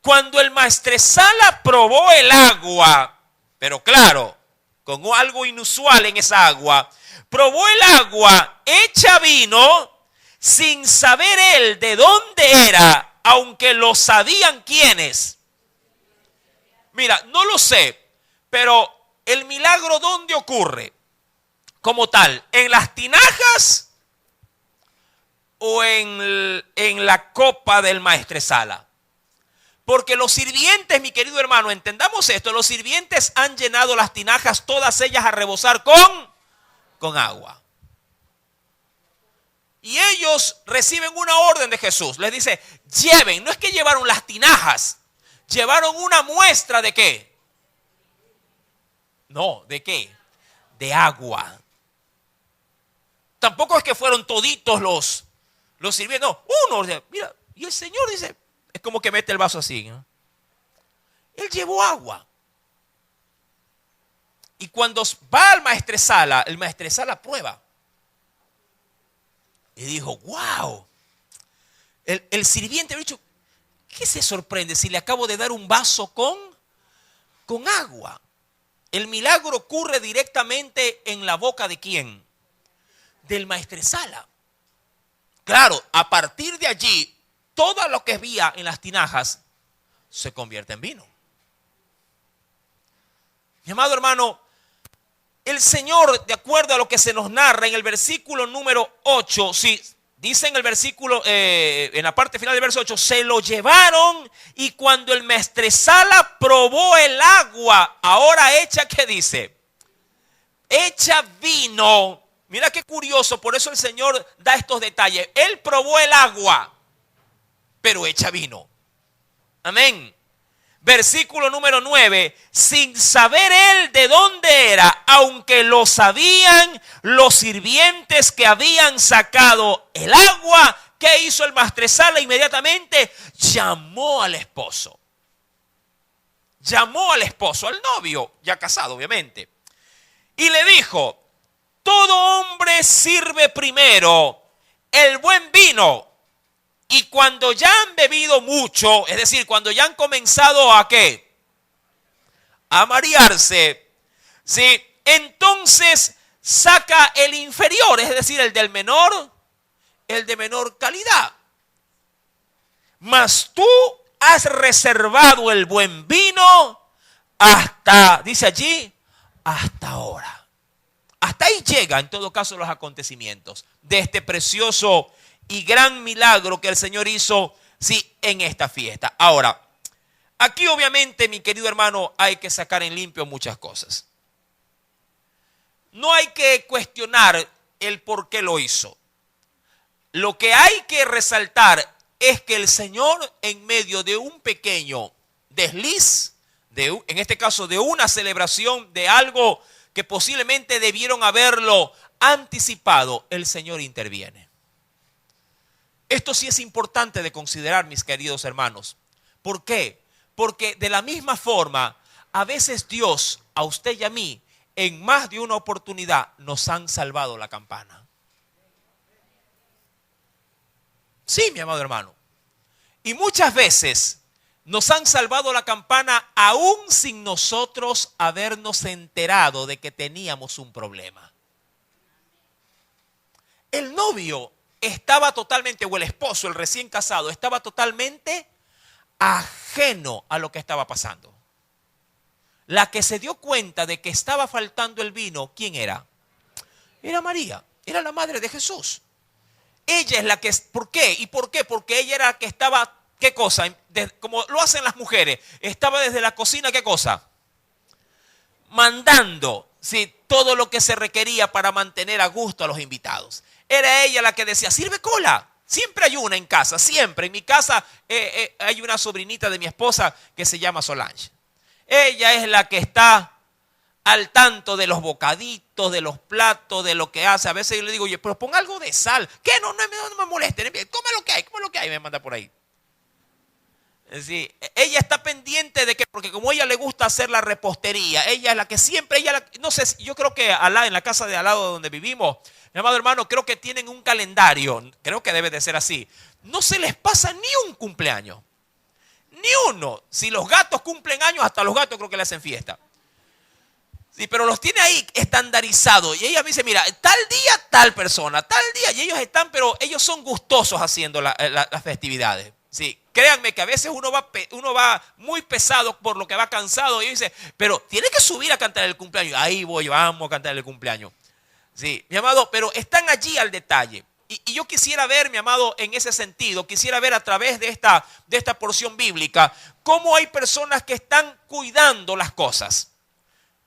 Cuando el maestresala probó el agua, pero claro, con algo inusual en esa agua, probó el agua hecha vino, sin saber él de dónde era, aunque lo sabían quiénes. Mira, no lo sé, pero el milagro ¿dónde ocurre? Como tal, ¿en las tinajas o en la copa del maestresala? Porque los sirvientes, mi querido hermano, entendamos esto, los sirvientes han llenado las tinajas, todas ellas a rebosar con agua. Y ellos reciben una orden de Jesús. Les dice, lleven, no es que llevaron las tinajas, llevaron una muestra ¿de qué? No, ¿de qué? De agua. Tampoco es que fueron toditos los sirvientes, no, uno, mira, y el Señor dice, es como que mete el vaso así, ¿no? Él llevó agua. Y cuando va al maestresala, el maestresala prueba. Y dijo, wow. El sirviente ha dicho, ¿qué se sorprende si le acabo de dar un vaso con agua? El milagro ocurre directamente en la boca de ¿quién? Del maestresala. Claro, a partir de allí, todo lo que había en las tinajas se convierte en vino. Mi amado hermano, el Señor, de acuerdo a lo que se nos narra en el versículo número 8, sí, dice en el versículo, en la parte final del verso 8, se lo llevaron y cuando el maestresala probó el agua, ahora hecha, ¿qué dice? Hecha vino. Mira qué curioso, por eso el Señor da estos detalles. Él probó el agua, pero hecha vino. Amén. Versículo número 9. Sin saber él de dónde era, aunque lo sabían los sirvientes que habían sacado el agua ¿qué hizo el maestresala? Inmediatamente llamó al esposo. Llamó al esposo, al novio, ya casado obviamente. Y le dijo, todo hombre sirve primero el buen vino. Y cuando ya han bebido mucho, es decir, cuando ya han comenzado a ¿qué? A marearse, ¿sí? Entonces saca el inferior, es decir, el del menor, el de menor calidad. Mas tú has reservado el buen vino hasta, dice allí, hasta ahora. Hasta ahí llega en todo caso los acontecimientos de este precioso y gran milagro que el Señor hizo, sí, en esta fiesta. Ahora, aquí obviamente, mi querido hermano, hay que sacar en limpio muchas cosas. No hay que cuestionar el por qué lo hizo. Lo que hay que resaltar es que el Señor, en medio de un pequeño desliz, en este caso de una celebración de algo que posiblemente debieron haberlo anticipado, el Señor interviene. Esto sí es importante de considerar, mis queridos hermanos. ¿Por qué? Porque de la misma forma, a veces Dios, a usted y a mí, en más de una oportunidad, nos han salvado la campana. Sí, mi amado hermano. Y muchas veces nos han salvado la campana aún sin nosotros habernos enterado de que teníamos un problema. El novio estaba totalmente, o el esposo, el recién casado, estaba totalmente ajeno a lo que estaba pasando. La que se dio cuenta de que estaba faltando el vino, ¿quién era? Era María, era la madre de Jesús. Ella es la que, ¿por qué? ¿Y por qué? Porque ella era la que estaba, ¿qué cosa? Como lo hacen las mujeres, estaba desde la cocina, ¿qué cosa? Mandando, sí, todo lo que se requería para mantener a gusto a los invitados. Era ella la que decía, sirve cola. Siempre hay una en casa, siempre. En mi casa hay una sobrinita de mi esposa que se llama Solange. Ella es la que está al tanto de los bocaditos, de los platos, de lo que hace. A veces yo le digo, oye, pero pon algo de sal. ¿Qué? No me moleste. Come lo que hay, me manda por ahí. Es decir, ella está pendiente de que, porque como a ella le gusta hacer la repostería, ella es la que siempre, no sé, yo creo que en la casa de al lado donde vivimos, mi amado hermano, creo que tienen un calendario, creo que debe de ser así. No se les pasa ni un cumpleaños, ni uno. Si los gatos cumplen años, hasta los gatos creo que le hacen fiesta. Sí, pero los tiene ahí estandarizados. Y ella me dice, mira, tal día, tal persona, tal día. Y ellos están, pero ellos son gustosos haciendo las festividades. Sí, créanme que a veces uno va muy pesado por lo que va cansado. Y dice, pero tiene que subir a cantar el cumpleaños. Ahí voy, vamos a cantar el cumpleaños. Sí, mi amado, pero están allí al detalle. Y yo quisiera ver, mi amado, en ese sentido, quisiera ver a través de esta porción bíblica, cómo hay personas que están cuidando las cosas.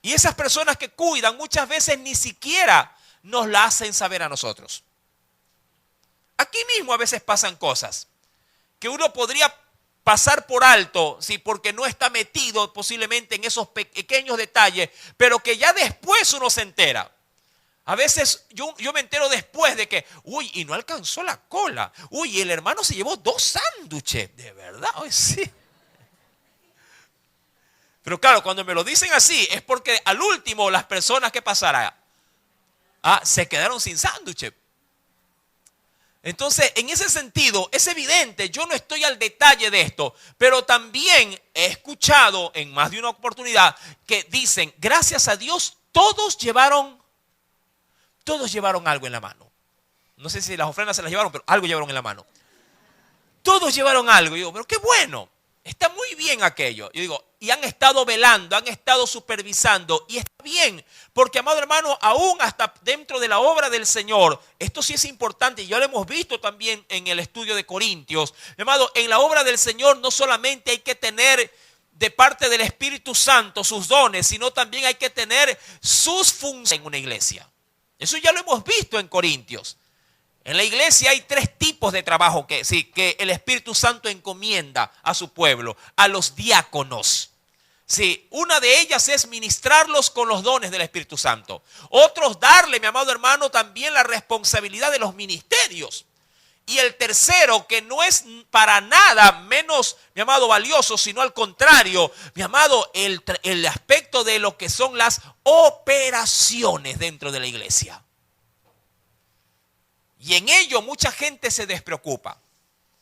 Y esas personas que cuidan muchas veces ni siquiera nos la hacen saber a nosotros. Aquí mismo a veces pasan cosas que uno podría pasar por alto, sí, porque no está metido posiblemente en esos pequeños detalles, pero que ya después uno se entera. A veces yo me entero después de que, uy, y no alcanzó la cola. Uy, y el hermano se llevó 2 sándwiches. De verdad, hoy sí. Pero claro, cuando me lo dicen así, es porque al último las personas que pasarán se quedaron sin sándwiches. Entonces, en ese sentido, es evidente, yo no estoy al detalle de esto, pero también he escuchado en más de una oportunidad que dicen, gracias a Dios, todos llevaron algo en la mano. No sé si las ofrendas se las llevaron, pero algo llevaron en la mano. Todos llevaron algo. Yo digo, pero qué bueno, está muy bien aquello. Yo digo, y han estado velando, han estado supervisando, y está bien, porque amado hermano, aún hasta dentro de la obra del Señor, esto sí es importante, y ya lo hemos visto también en el estudio de Corintios, amado, en la obra del Señor no solamente hay que tener de parte del Espíritu Santo sus dones, sino también hay que tener sus funciones en una iglesia. Eso ya lo hemos visto en Corintios. En la iglesia hay 3 tipos de trabajo que el Espíritu Santo encomienda a su pueblo, a los diáconos. Sí, una de ellas es ministrarlos con los dones del Espíritu Santo. Otros darle, mi amado hermano, también la responsabilidad de los ministerios. Y el tercero, que no es para nada menos, mi amado, valioso, sino al contrario, mi amado, el aspecto de lo que son las operaciones dentro de la iglesia. Y en ello mucha gente se despreocupa.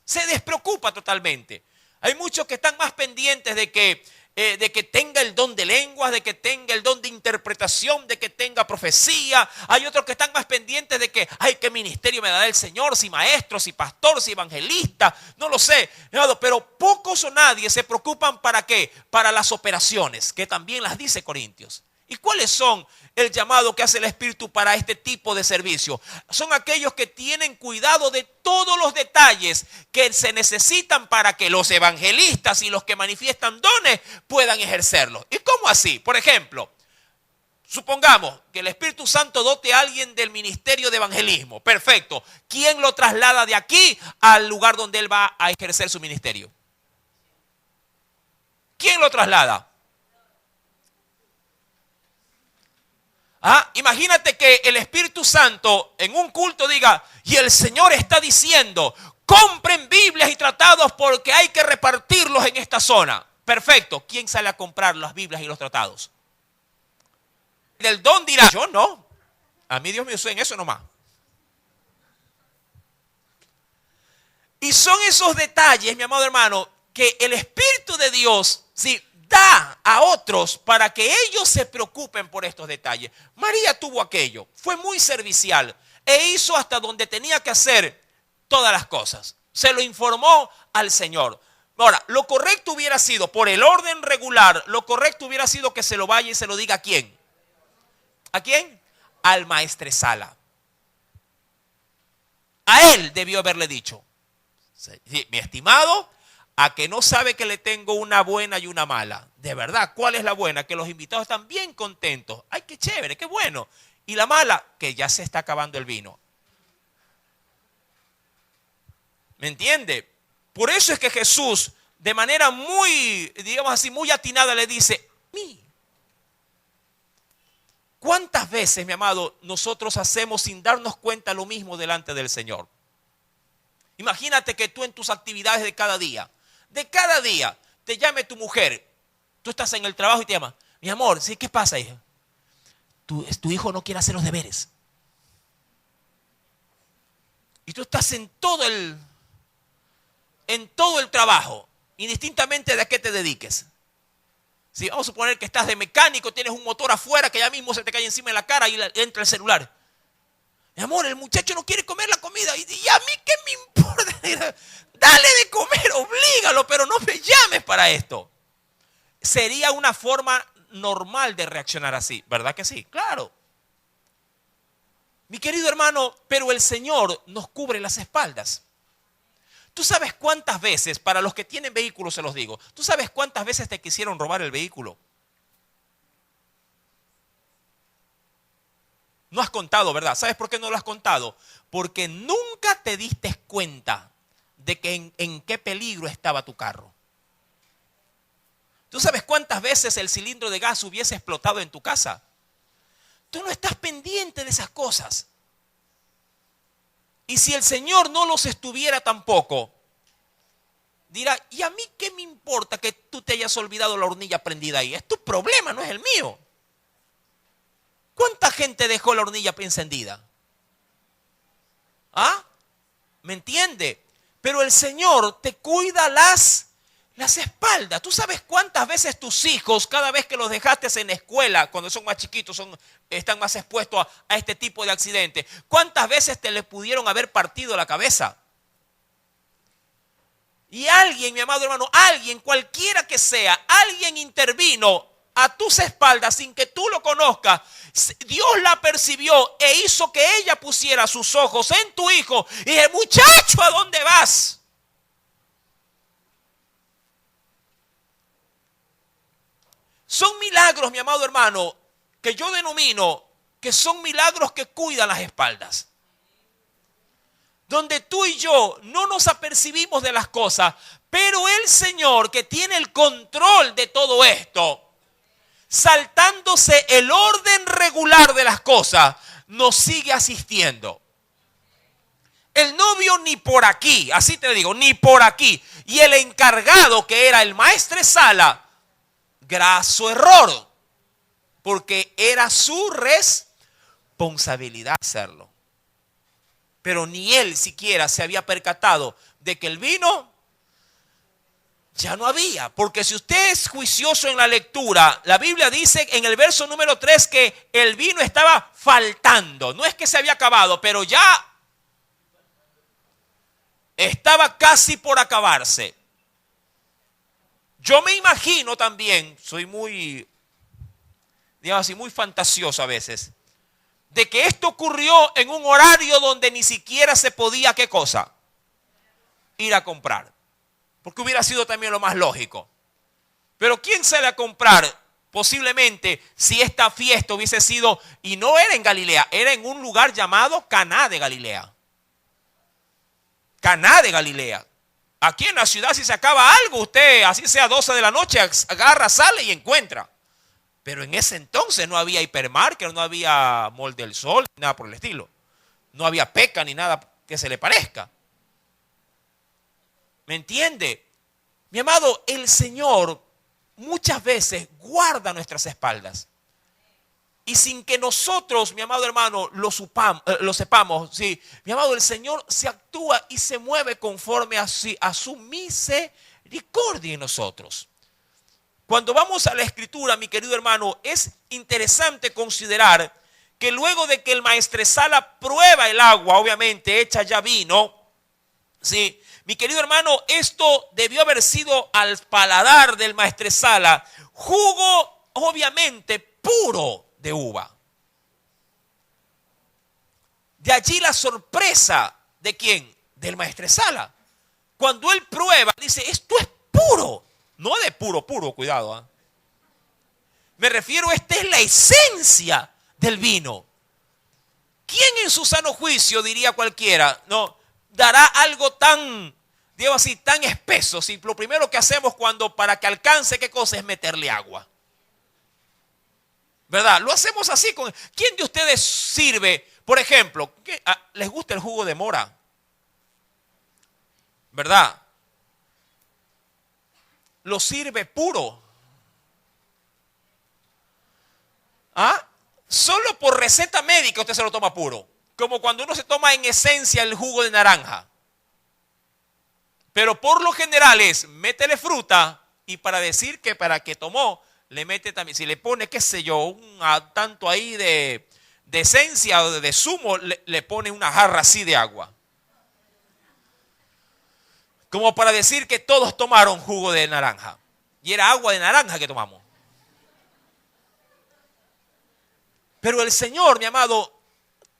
Se despreocupa totalmente. Hay muchos que están más pendientes de que tenga el don de lenguas, de que tenga el don de interpretación, de que tenga profecía. Hay otros que están más pendientes de que, ay, qué ministerio me dará el Señor, si maestro, si pastor, si evangelista, no lo sé. Pero pocos o nadie se preocupan ¿para qué? Para las operaciones, que también las dice Corintios. ¿Y cuáles son el llamado que hace el Espíritu para este tipo de servicio? Son aquellos que tienen cuidado de todos los detalles que se necesitan para que los evangelistas y los que manifiestan dones puedan ejercerlos. ¿Y cómo así? Por ejemplo, supongamos que el Espíritu Santo dote a alguien del ministerio de evangelismo. Perfecto. ¿Quién lo traslada de aquí al lugar donde él va a ejercer su ministerio? ¿Quién lo traslada? Imagínate que el Espíritu Santo en un culto diga, y el Señor está diciendo, compren Biblias y tratados porque hay que repartirlos en esta zona. Perfecto. ¿Quién sale a comprar las Biblias y los tratados? El don dirá, yo no. A mí Dios me usó en eso nomás. Y son esos detalles, mi amado hermano, que el Espíritu de Dios, sí, da a otros para que ellos se preocupen por estos detalles. María tuvo aquello, fue muy servicial e hizo hasta donde tenía que hacer todas las cosas. Se lo informó al Señor. Ahora, lo correcto hubiera sido, por el orden regular, lo correcto hubiera sido que se lo vaya y se lo diga ¿a quién? ¿A quién? Al maestresala. A él debió haberle dicho, sí, mi estimado, a que no sabe que le tengo una buena y una mala. De verdad, ¿cuál es la buena? Que los invitados están bien contentos. ¡Ay, qué chévere, qué bueno! Y la mala, que ya se está acabando el vino. ¿Me entiende? Por eso es que Jesús, de manera muy, digamos así, muy atinada, le dice, ¿cuántas veces, mi amado, nosotros hacemos sin darnos cuenta lo mismo delante del Señor? Imagínate que tú en tus actividades de cada día, te llame tu mujer. Tú estás en el trabajo y te llama. Mi amor, ¿sí? ¿Qué pasa, hija? Tu hijo no quiere hacer los deberes. Y tú estás en todo el trabajo, indistintamente de a qué te dediques. Si vamos a suponer que estás de mecánico, tienes un motor afuera que ya mismo se te cae encima de la cara y entra el celular. Mi amor, el muchacho no quiere comer la comida. ¿Y a mí qué me importa? Dale de comer, oblígalo, pero no me llames para esto. Sería una forma normal de reaccionar así, ¿verdad que sí? Claro. Mi querido hermano, pero el Señor nos cubre las espaldas. ¿Tú sabes cuántas veces, para los que tienen vehículos se los digo, tú sabes cuántas veces te quisieron robar el vehículo? No has contado, ¿verdad? ¿Sabes por qué no lo has contado? Porque nunca te diste cuenta de que en qué peligro estaba tu carro. ¿Tú sabes cuántas veces el cilindro de gas hubiese explotado en tu casa? Tú no estás pendiente de esas cosas. Y si el Señor no los estuviera tampoco, dirá, ¿y a mí qué me importa que tú te hayas olvidado la hornilla prendida ahí? Es tu problema, no es el mío. ¿Cuánta gente dejó la hornilla encendida? ¿Me entiende? Pero el Señor te cuida las espaldas. ¿Tú sabes cuántas veces tus hijos, cada vez que los dejaste en la escuela, cuando son más chiquitos, están más expuestos a este tipo de accidentes? ¿Cuántas veces te les pudieron haber partido la cabeza? Y alguien, mi amado hermano, alguien, cualquiera que sea, alguien intervino a tus espaldas sin que tú lo conozcas. Dios la percibió e hizo que ella pusiera sus ojos en tu hijo y dije, muchacho, ¿a dónde vas? Son milagros, mi amado hermano, que yo denomino que son milagros que cuidan las espaldas. Donde tú y yo no nos apercibimos de las cosas, pero el Señor, que tiene el control de todo esto, saltándose el orden regular de las cosas, nos sigue asistiendo. El novio ni por aquí, así te digo, ni por aquí. Y el encargado, que era el maestresala, graso error, porque era su responsabilidad hacerlo. Pero ni él siquiera se había percatado de que el vino ya no había. Porque si usted es juicioso en la lectura, la Biblia dice en el verso número 3 que el vino estaba faltando. No es que se había acabado, pero ya estaba casi por acabarse. Yo me imagino también, soy muy, digamos así, muy fantasioso a veces, de que esto ocurrió en un horario donde ni siquiera se podía, ¿qué cosa? Ir a comprar. Porque hubiera sido también lo más lógico. Pero ¿quién sale a comprar? Posiblemente si esta fiesta hubiese sido, y no era en Galilea, era en un lugar llamado Caná de Galilea. Caná de Galilea. Aquí en la ciudad si se acaba algo, usted, así sea 12 de la noche, agarra, sale y encuentra. Pero en ese entonces no había hipermarket, no había Mall del Sol, nada por el estilo. No había Peca ni nada que se le parezca. ¿Me entiende? Mi amado, el Señor muchas veces guarda nuestras espaldas. Y sin que nosotros, mi amado hermano, lo sepamos, sí, mi amado, el Señor se actúa y se mueve conforme a su misericordia en nosotros. Cuando vamos a la Escritura, mi querido hermano, es interesante considerar que luego de que el maestresala prueba el agua, obviamente hecha ya vino, sí, mi querido hermano, esto debió haber sido al paladar del maestresala jugo, obviamente, puro de uva. De allí la sorpresa de quién, del maestresala. Cuando él prueba, dice, esto es puro. No de puro, cuidado. ¿Eh? Me refiero, esta es la esencia del vino. ¿Quién en su sano juicio, diría cualquiera, no dará algo tan, digo así, tan espeso? Si lo primero que hacemos para que alcance, ¿qué cosa es meterle agua? ¿Verdad? Lo hacemos así. ¿Quién de ustedes sirve, por ejemplo, les gusta el jugo de mora? ¿Verdad? Lo sirve puro. ¿Ah? Solo por receta médica usted se lo toma puro. Como cuando uno se toma en esencia el jugo de naranja. Pero por lo general es, métele fruta y para decir que para que tomó, le mete también, si le pone, qué sé yo, tanto ahí de esencia o de zumo, le pone una jarra así de agua. Como para decir que todos tomaron jugo de naranja. Y era agua de naranja que tomamos. Pero el Señor, mi amado,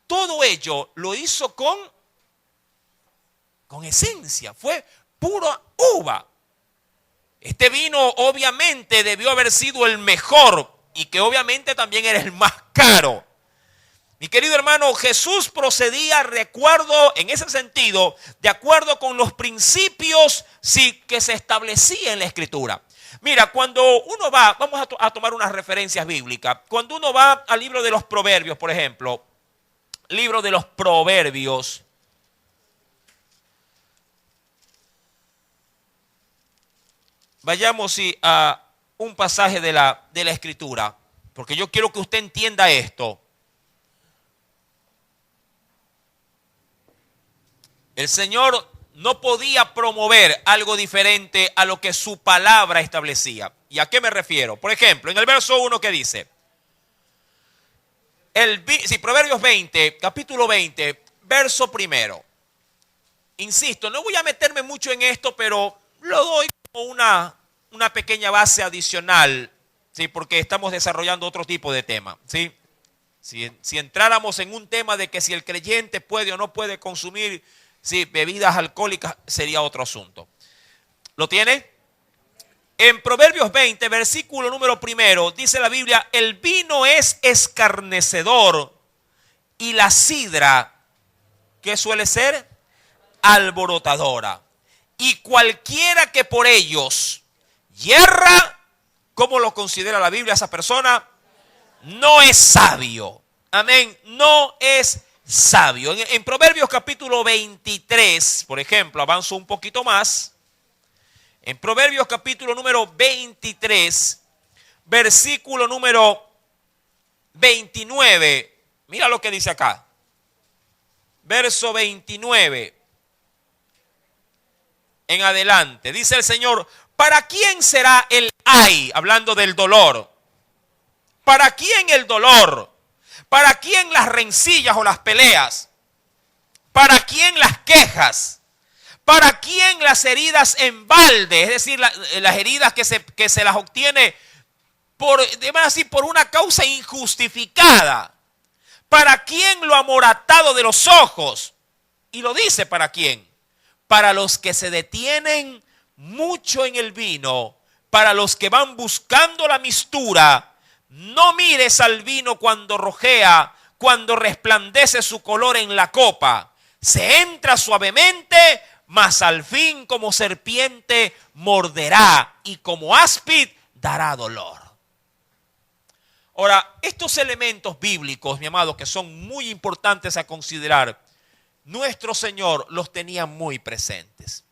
todo ello lo hizo con esencia. Fue pura uva. Este vino obviamente debió haber sido el mejor y que obviamente también era el más caro. Mi querido hermano, Jesús procedía, recuerdo, en ese sentido, de acuerdo con los principios que se establecían en la Escritura. Mira, cuando uno va, vamos a tomar unas referencias bíblicas. Cuando uno va al libro de los Proverbios, por ejemplo, libro de los Proverbios, vayamos a un pasaje de la Escritura, porque yo quiero que usted entienda esto. El Señor no podía promover algo diferente a lo que su palabra establecía. ¿Y a qué me refiero? Por ejemplo, en el verso 1 que dice, Proverbios 20, capítulo 20, verso 1. Insisto, no voy a meterme mucho en esto, pero lo doy como una pequeña base adicional, ¿sí? Porque estamos desarrollando otro tipo de tema, ¿sí? Si entráramos en un tema de que si el creyente puede o no puede consumir, sí, bebidas alcohólicas, sería otro asunto. ¿Lo tiene? En Proverbios 20, versículo número 1, dice la Biblia, el vino es escarnecedor y la sidra, ¿qué suele ser? Alborotadora. Y cualquiera que por ellos yerra, ¿cómo lo considera la Biblia esa persona? No es sabio. Amén. No es sabio. En Proverbios capítulo 23, por ejemplo, avanzo un poquito más. En Proverbios capítulo número 23, versículo número 29. Mira lo que dice acá. Verso 29. En adelante. Dice el Señor, ¿para quién será el ay? Hablando del dolor. ¿Para quién el dolor? ¿Para quién las rencillas o las peleas? ¿Para quién las quejas? ¿Para quién las heridas en balde? Es decir, las heridas que se las obtiene por una causa injustificada. ¿Para quién lo amoratado de los ojos? Y lo dice ¿para quién? Para los que se detienen mucho en el vino, para los que van buscando la mistura. No mires al vino cuando rojea, cuando resplandece su color en la copa. Se entra suavemente, mas al fin como serpiente morderá y como áspid dará dolor. Ahora, estos elementos bíblicos, mi amado, que son muy importantes a considerar, nuestro Señor los tenía muy presentes.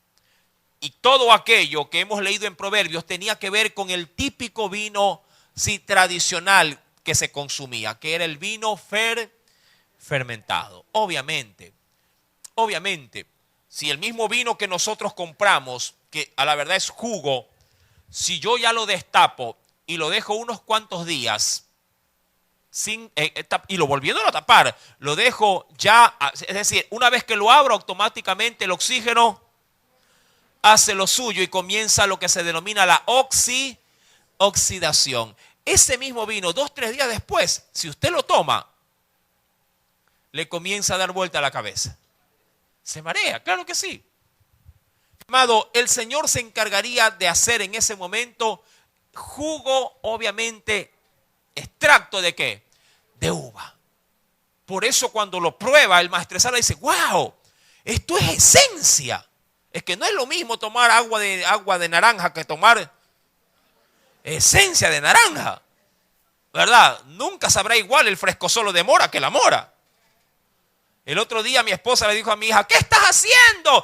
Y todo aquello que hemos leído en Proverbios tenía que ver con el típico vino tradicional que se consumía, que era el vino fermentado. Obviamente, si el mismo vino que nosotros compramos, que a la verdad es jugo, si yo ya lo destapo y lo dejo unos cuantos días, y lo volviendo a tapar, lo dejo ya, es decir, una vez que lo abro, automáticamente el oxígeno hace lo suyo y comienza lo que se denomina la oxidación. Ese mismo vino, 2-3 días después, si usted lo toma, le comienza a dar vuelta a la cabeza. Se marea, claro que sí. Amado, el Señor se encargaría de hacer en ese momento jugo, obviamente, extracto ¿de qué? De uva. Por eso cuando lo prueba el maestresala dice, wow, esto es esencia. Es que no es lo mismo tomar agua de naranja que tomar esencia de naranja. ¿Verdad? Nunca sabrá igual el frescosolo de mora que la mora. El otro día mi esposa le dijo a mi hija, ¿qué estás haciendo?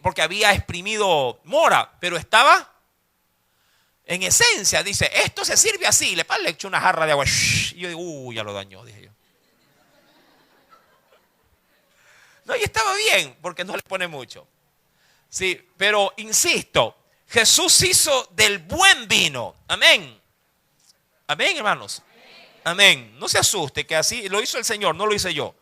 Porque había exprimido mora, pero estaba en esencia. Dice, esto se sirve así. Le echó una jarra de agua. Y yo digo, ya lo dañó, dije yo. No, y estaba bien, porque no le pone mucho. Sí, pero insisto, Jesús hizo del buen vino. Amén. Amén, hermanos. Amén. No se asuste, que así lo hizo el Señor, no lo hice yo.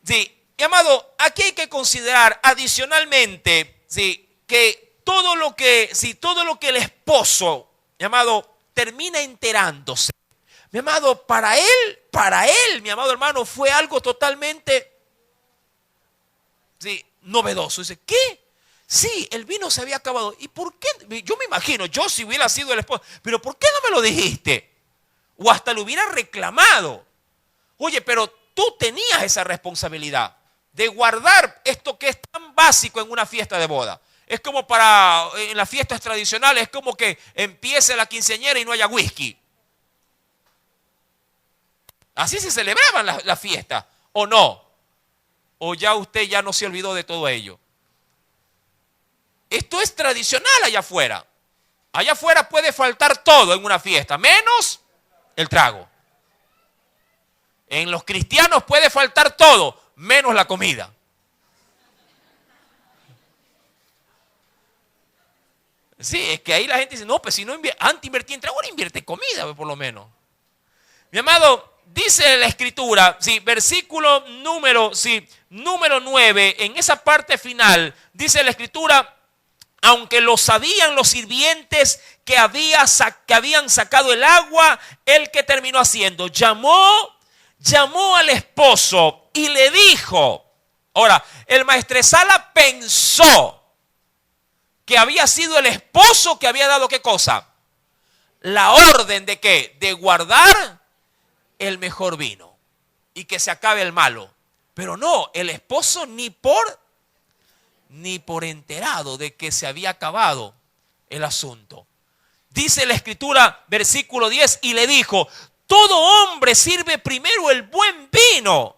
Sí, y amado, aquí hay que considerar adicionalmente, sí, que todo lo que el esposo, mi amado, termina enterándose, mi amado, para él, mi amado hermano, fue algo totalmente, sí, novedoso. Dice, ¿qué? Sí, el vino se había acabado. ¿Y por qué? Yo me imagino, yo si hubiera sido el esposo, pero ¿por qué no me lo dijiste? O hasta lo hubiera reclamado. Oye, pero tú tenías esa responsabilidad de guardar esto que es tan básico en una fiesta de boda. Es como en las fiestas tradicionales, es como que empiece la quinceañera y no haya whisky. Así se celebraban las fiestas, ¿o no? ¿O ya usted ya no se olvidó de todo ello? Esto es tradicional allá afuera. Allá afuera puede faltar todo en una fiesta, menos el trago. En los cristianos puede faltar todo, menos la comida. Sí, es que ahí la gente dice, no, pues si no antes invertí en trago, ahora invierte en comida, por lo menos. Mi amado, dice la Escritura, sí, versículo número 9, en esa parte final, dice la Escritura, aunque lo sabían los sirvientes que habían sacado el agua, el que terminó haciendo, llamó al esposo y le dijo, ahora, el maestresala pensó que había sido el esposo que había dado ¿qué cosa? La orden de ¿qué? De guardar el mejor vino y que se acabe el malo. Pero no, el esposo ni por enterado de que se había acabado el asunto. Dice la Escritura, versículo 10, y le dijo, todo hombre sirve primero el buen vino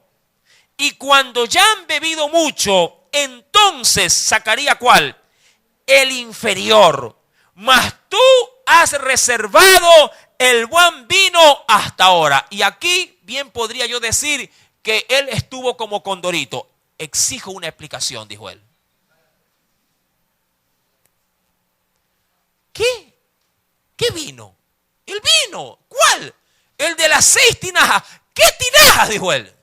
Y cuando ya han bebido mucho, entonces sacaría ¿cuál? El inferior. Mas tú has reservado el buen vino hasta ahora. Y aquí bien podría yo decir que él estuvo como Condorito. Exijo una explicación, dijo él. ¿Qué? ¿Qué vino? El vino. ¿Cuál? El de las 6 tinajas. ¿Qué tinajas? Dijo él.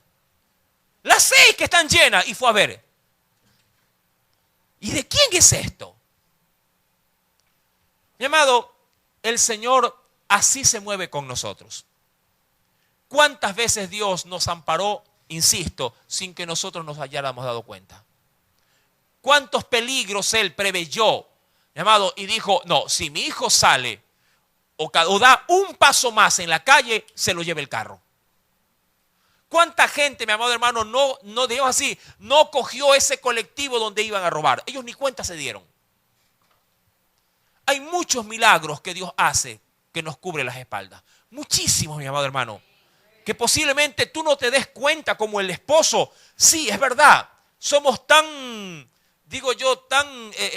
Las 6 que están llenas. Y fue a ver. ¿Y de quién es esto? Mi amado, el Señor así se mueve con nosotros. ¿Cuántas veces Dios nos amparó, insisto, sin que nosotros nos hayáramos dado cuenta? ¿Cuántos peligros Él preveyó, mi amado, y dijo, no, si mi hijo sale o da un paso más en la calle, se lo lleva el carro? ¿Cuánta gente, mi amado hermano, no digo así, no cogió ese colectivo donde iban a robar? Ellos ni cuenta se dieron. Hay muchos milagros que Dios hace que nos cubre las espaldas. Muchísimos, mi amado hermano. Que posiblemente tú no te des cuenta como el esposo. Sí, es verdad. Somos tan, digo yo, tan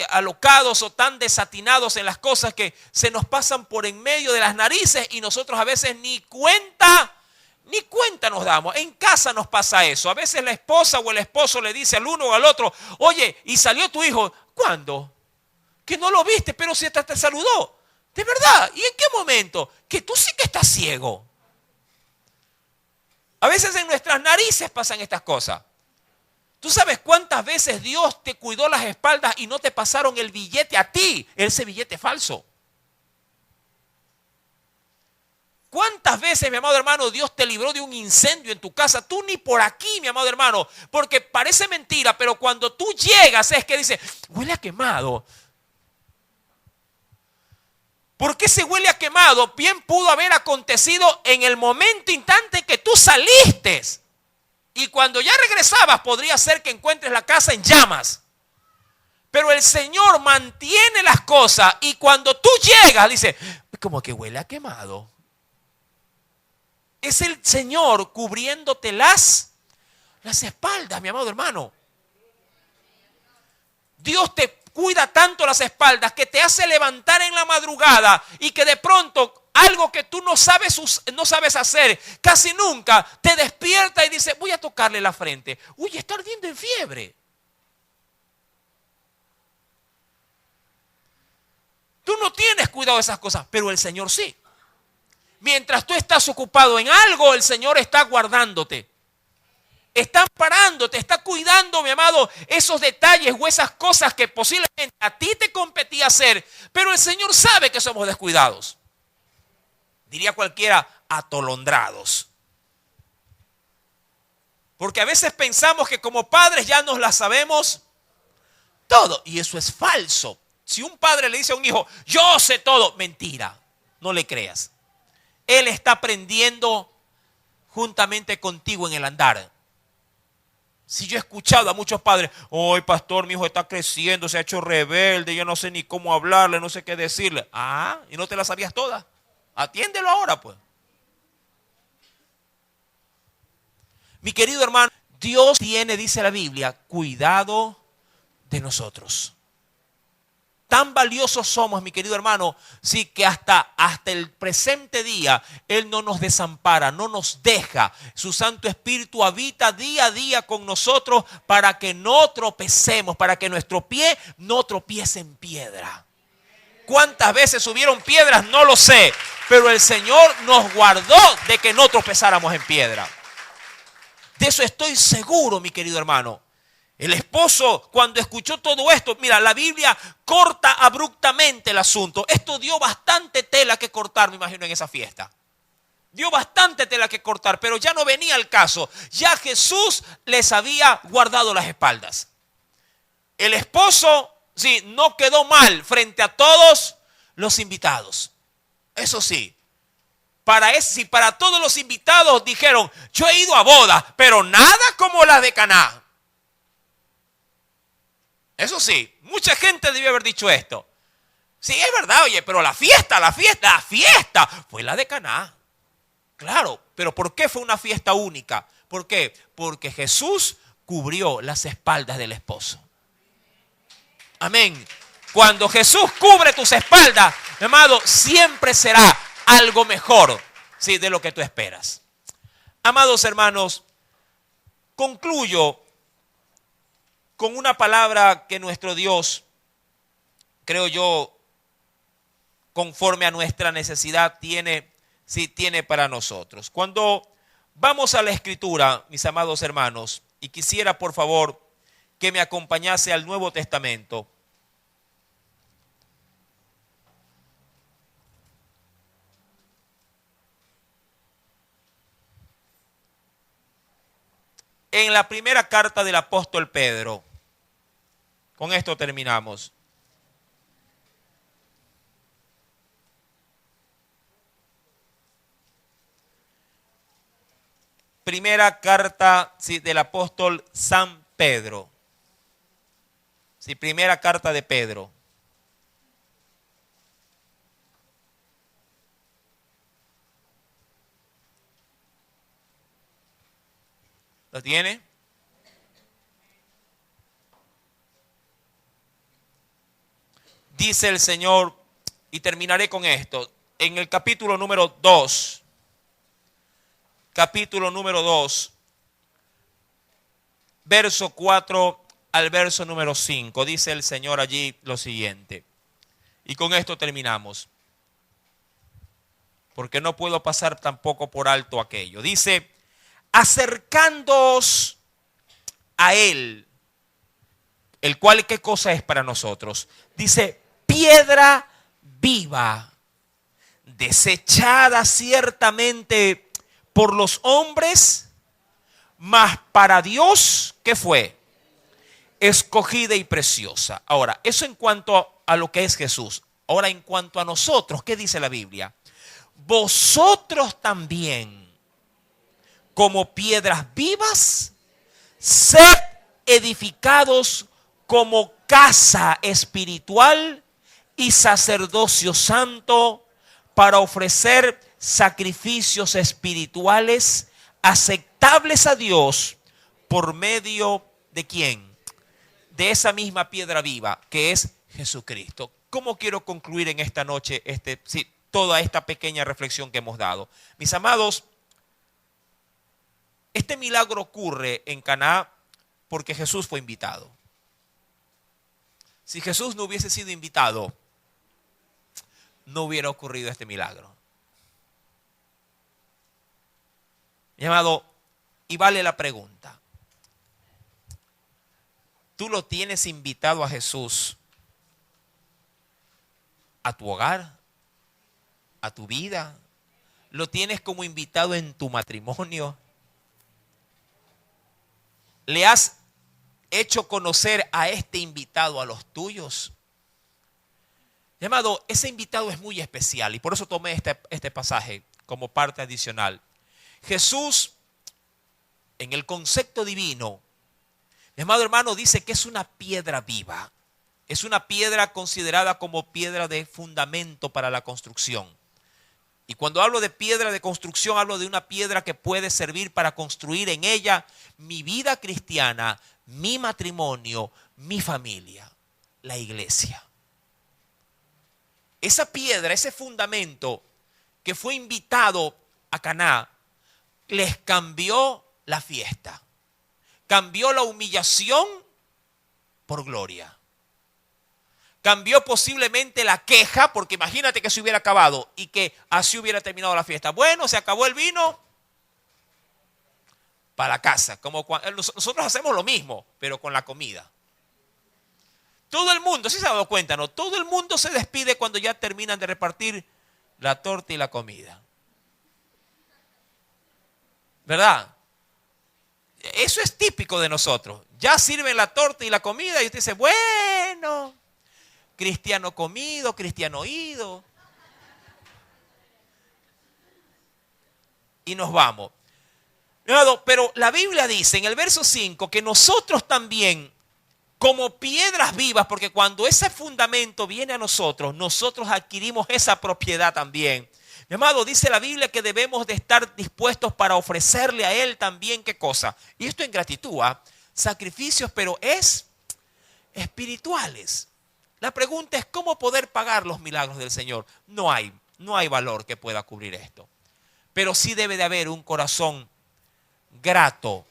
alocados o tan desatinados en las cosas que se nos pasan por en medio de las narices y nosotros a veces ni cuenta nos damos. En casa nos pasa eso. A veces la esposa o el esposo le dice al uno o al otro, oye, ¿y salió tu hijo? ¿Cuándo? Que no lo viste, pero si hasta te saludó. ¿De verdad? ¿Y en qué momento? Que tú sí que estás ciego. A veces en nuestras narices pasan estas cosas. ¿Tú sabes cuántas veces Dios te cuidó las espaldas y no te pasaron el billete a ti? Ese billete falso. ¿Cuántas veces, mi amado hermano, Dios te libró de un incendio en tu casa? Tú ni por aquí, mi amado hermano, porque parece mentira, pero cuando tú llegas es que dice, huele a quemado. ¿Por qué se huele a quemado? Bien pudo haber acontecido en el momento instante que tú saliste. Y cuando ya regresabas podría ser que encuentres la casa en llamas. Pero el Señor mantiene las cosas y cuando tú llegas dice, como que huele a quemado. Es el Señor cubriéndote las espaldas, mi amado hermano. Dios te cuida tanto las espaldas que te hace levantar en la madrugada y que de pronto algo que tú no sabes hacer casi nunca, te despierta y dice, voy a tocarle la frente. Uy, está ardiendo en fiebre. Tú no tienes cuidado de esas cosas, pero el Señor sí. Mientras tú estás ocupado en algo, el Señor está guardándote. Está amparándote, está cuidando, mi amado, esos detalles o esas cosas que posiblemente a ti te competía hacer, pero el Señor sabe que somos descuidados. Diría cualquiera, atolondrados. Porque a veces pensamos que como padres ya nos la sabemos todo, y eso es falso. Si un padre le dice a un hijo, yo sé todo, mentira, no le creas. Él está aprendiendo juntamente contigo en el andar. Si yo he escuchado a muchos padres, hoy pastor, mi hijo está creciendo, se ha hecho rebelde, yo no sé ni cómo hablarle, no sé qué decirle. Ah, ¿y no te la sabías todas? Atiéndelo ahora, pues. Mi querido hermano, Dios tiene, dice la Biblia, cuidado de nosotros. Tan valiosos somos, mi querido hermano, sí que hasta el presente día Él no nos desampara, no nos deja. Su Santo Espíritu habita día a día con nosotros para que no tropecemos, para que nuestro pie no tropiece en piedra. ¿Cuántas veces subieron piedras? No lo sé, pero el Señor nos guardó de que no tropezáramos en piedra. De eso estoy seguro, mi querido hermano. El esposo, cuando escuchó todo esto, mira, la Biblia corta abruptamente el asunto. Esto dio bastante tela que cortar, me imagino, en esa fiesta. Dio bastante tela que cortar, pero ya no venía el caso. Ya Jesús les había guardado las espaldas. El esposo, sí, no quedó mal frente a todos los invitados. Eso sí, para todos los invitados dijeron, yo he ido a bodas, pero nada como la de Caná. Eso sí, mucha gente debió haber dicho esto. Sí, es verdad, oye, pero la fiesta fue la de Caná. Claro, pero ¿por qué fue una fiesta única? ¿Por qué? Porque Jesús cubrió las espaldas del esposo. Amén. Cuando Jesús cubre tus espaldas, mi amado, siempre será algo mejor, ¿sí?, de lo que tú esperas. Amados hermanos, concluyo con una palabra que nuestro Dios, creo yo, conforme a nuestra necesidad, tiene para nosotros. Cuando vamos a la Escritura, mis amados hermanos, y quisiera por favor que me acompañase al Nuevo Testamento. En la primera carta del apóstol Pedro, con esto terminamos. Primera carta, sí, del apóstol San Pedro. Sí, primera carta de Pedro. ¿Lo tiene? Dice el Señor, y terminaré con esto, en el capítulo número 2, verso 4 al verso número 5, dice el Señor allí lo siguiente, y con esto terminamos, porque no puedo pasar tampoco por alto aquello. Dice: acercándoos a Él, el cual, ¿qué cosa es para nosotros? Dice: piedra viva, desechada ciertamente por los hombres, mas para Dios, ¿qué fue? Escogida y preciosa. Ahora, eso en cuanto a lo que es Jesús. Ahora, en cuanto a nosotros, ¿qué dice la Biblia? Vosotros también, como piedras vivas, sed edificados como casa espiritual y sacerdocio santo, para ofrecer sacrificios espirituales aceptables a Dios por medio de ¿quién? De esa misma piedra viva que es Jesucristo. ¿Cómo quiero concluir en esta noche toda esta pequeña reflexión que hemos dado? Mis amados, este milagro ocurre en Caná porque Jesús fue invitado. Si Jesús no hubiese sido invitado, no hubiera ocurrido este milagro. Mi amado, y vale la pregunta: ¿tú lo tienes invitado a Jesús a tu hogar, a tu vida? ¿Lo tienes como invitado en tu matrimonio? ¿Le has hecho conocer a este invitado a los tuyos? Mi amado, ese invitado es muy especial y por eso tomé este pasaje como parte adicional. Jesús, en el concepto divino, mi amado hermano, dice que es una piedra viva. Es una piedra considerada como piedra de fundamento para la construcción. Y cuando hablo de piedra de construcción, hablo de una piedra que puede servir para construir en ella mi vida cristiana, mi matrimonio, mi familia, la iglesia. Esa piedra, ese fundamento que fue invitado a Caná, les cambió la fiesta. Cambió la humillación por gloria. Cambió posiblemente la queja, porque imagínate que se hubiera acabado y que así hubiera terminado la fiesta. Bueno, se acabó el vino, para la casa. Como nosotros hacemos lo mismo, pero con la comida. Todo el mundo, ¿sí se ha dado cuenta, no? Todo el mundo se despide cuando ya terminan de repartir la torta y la comida. ¿Verdad? Eso es típico de nosotros. Ya sirven la torta y la comida y usted dice: bueno, cristiano comido, cristiano oído. Y nos vamos. Pero la Biblia dice en el verso 5 que nosotros también como piedras vivas, porque cuando ese fundamento viene a nosotros, nosotros adquirimos esa propiedad también. Mi amado, dice la Biblia que debemos de estar dispuestos para ofrecerle a Él también, ¿qué cosa? Y esto en gratitud, sacrificios, pero es espirituales. La pregunta es cómo poder pagar los milagros del Señor. No hay valor que pueda cubrir esto. Pero sí debe de haber un corazón grato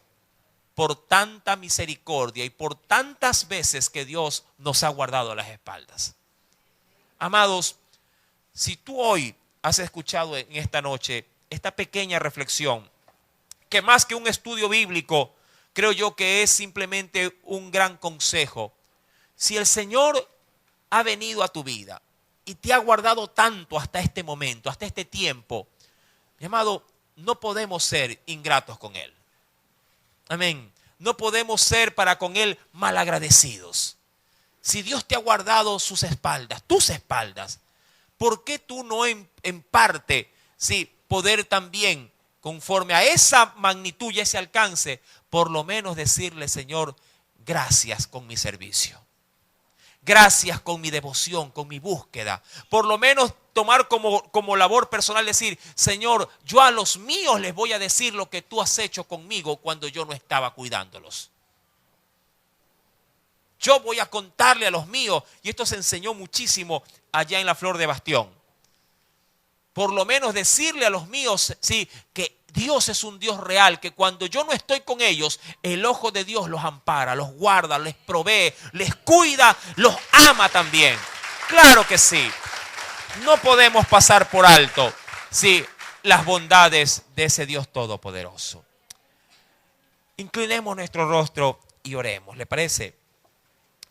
por tanta misericordia y por tantas veces que Dios nos ha guardado las espaldas. Amados, si tú hoy has escuchado en esta noche esta pequeña reflexión, que más que un estudio bíblico, creo yo que es simplemente un gran consejo. Si el Señor ha venido a tu vida y te ha guardado tanto hasta este momento, hasta este tiempo, mi amado, no podemos ser ingratos con Él. Amén. No podemos ser para con Él malagradecidos. Si Dios te ha guardado sus espaldas, tus espaldas, ¿por qué tú no en parte, sí, poder también, conforme a esa magnitud y ese alcance, por lo menos decirle, Señor, gracias con mi servicio? Gracias con mi devoción, con mi búsqueda. Por lo menos tomar como labor personal decir, Señor, yo a los míos les voy a decir lo que tú has hecho conmigo cuando yo no estaba cuidándolos. Yo voy a contarle a los míos, y esto se enseñó muchísimo allá en la Flor de Bastión. Por lo menos decirle a los míos, sí, que Dios es un Dios real, que cuando yo no estoy con ellos, el ojo de Dios los ampara, los guarda, les provee, les cuida, los ama también. Claro que sí. No podemos pasar por alto, sí, las bondades de ese Dios todopoderoso. Inclinemos nuestro rostro y oremos, ¿le parece?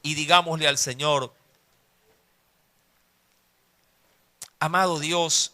Y digámosle al Señor, amado Dios,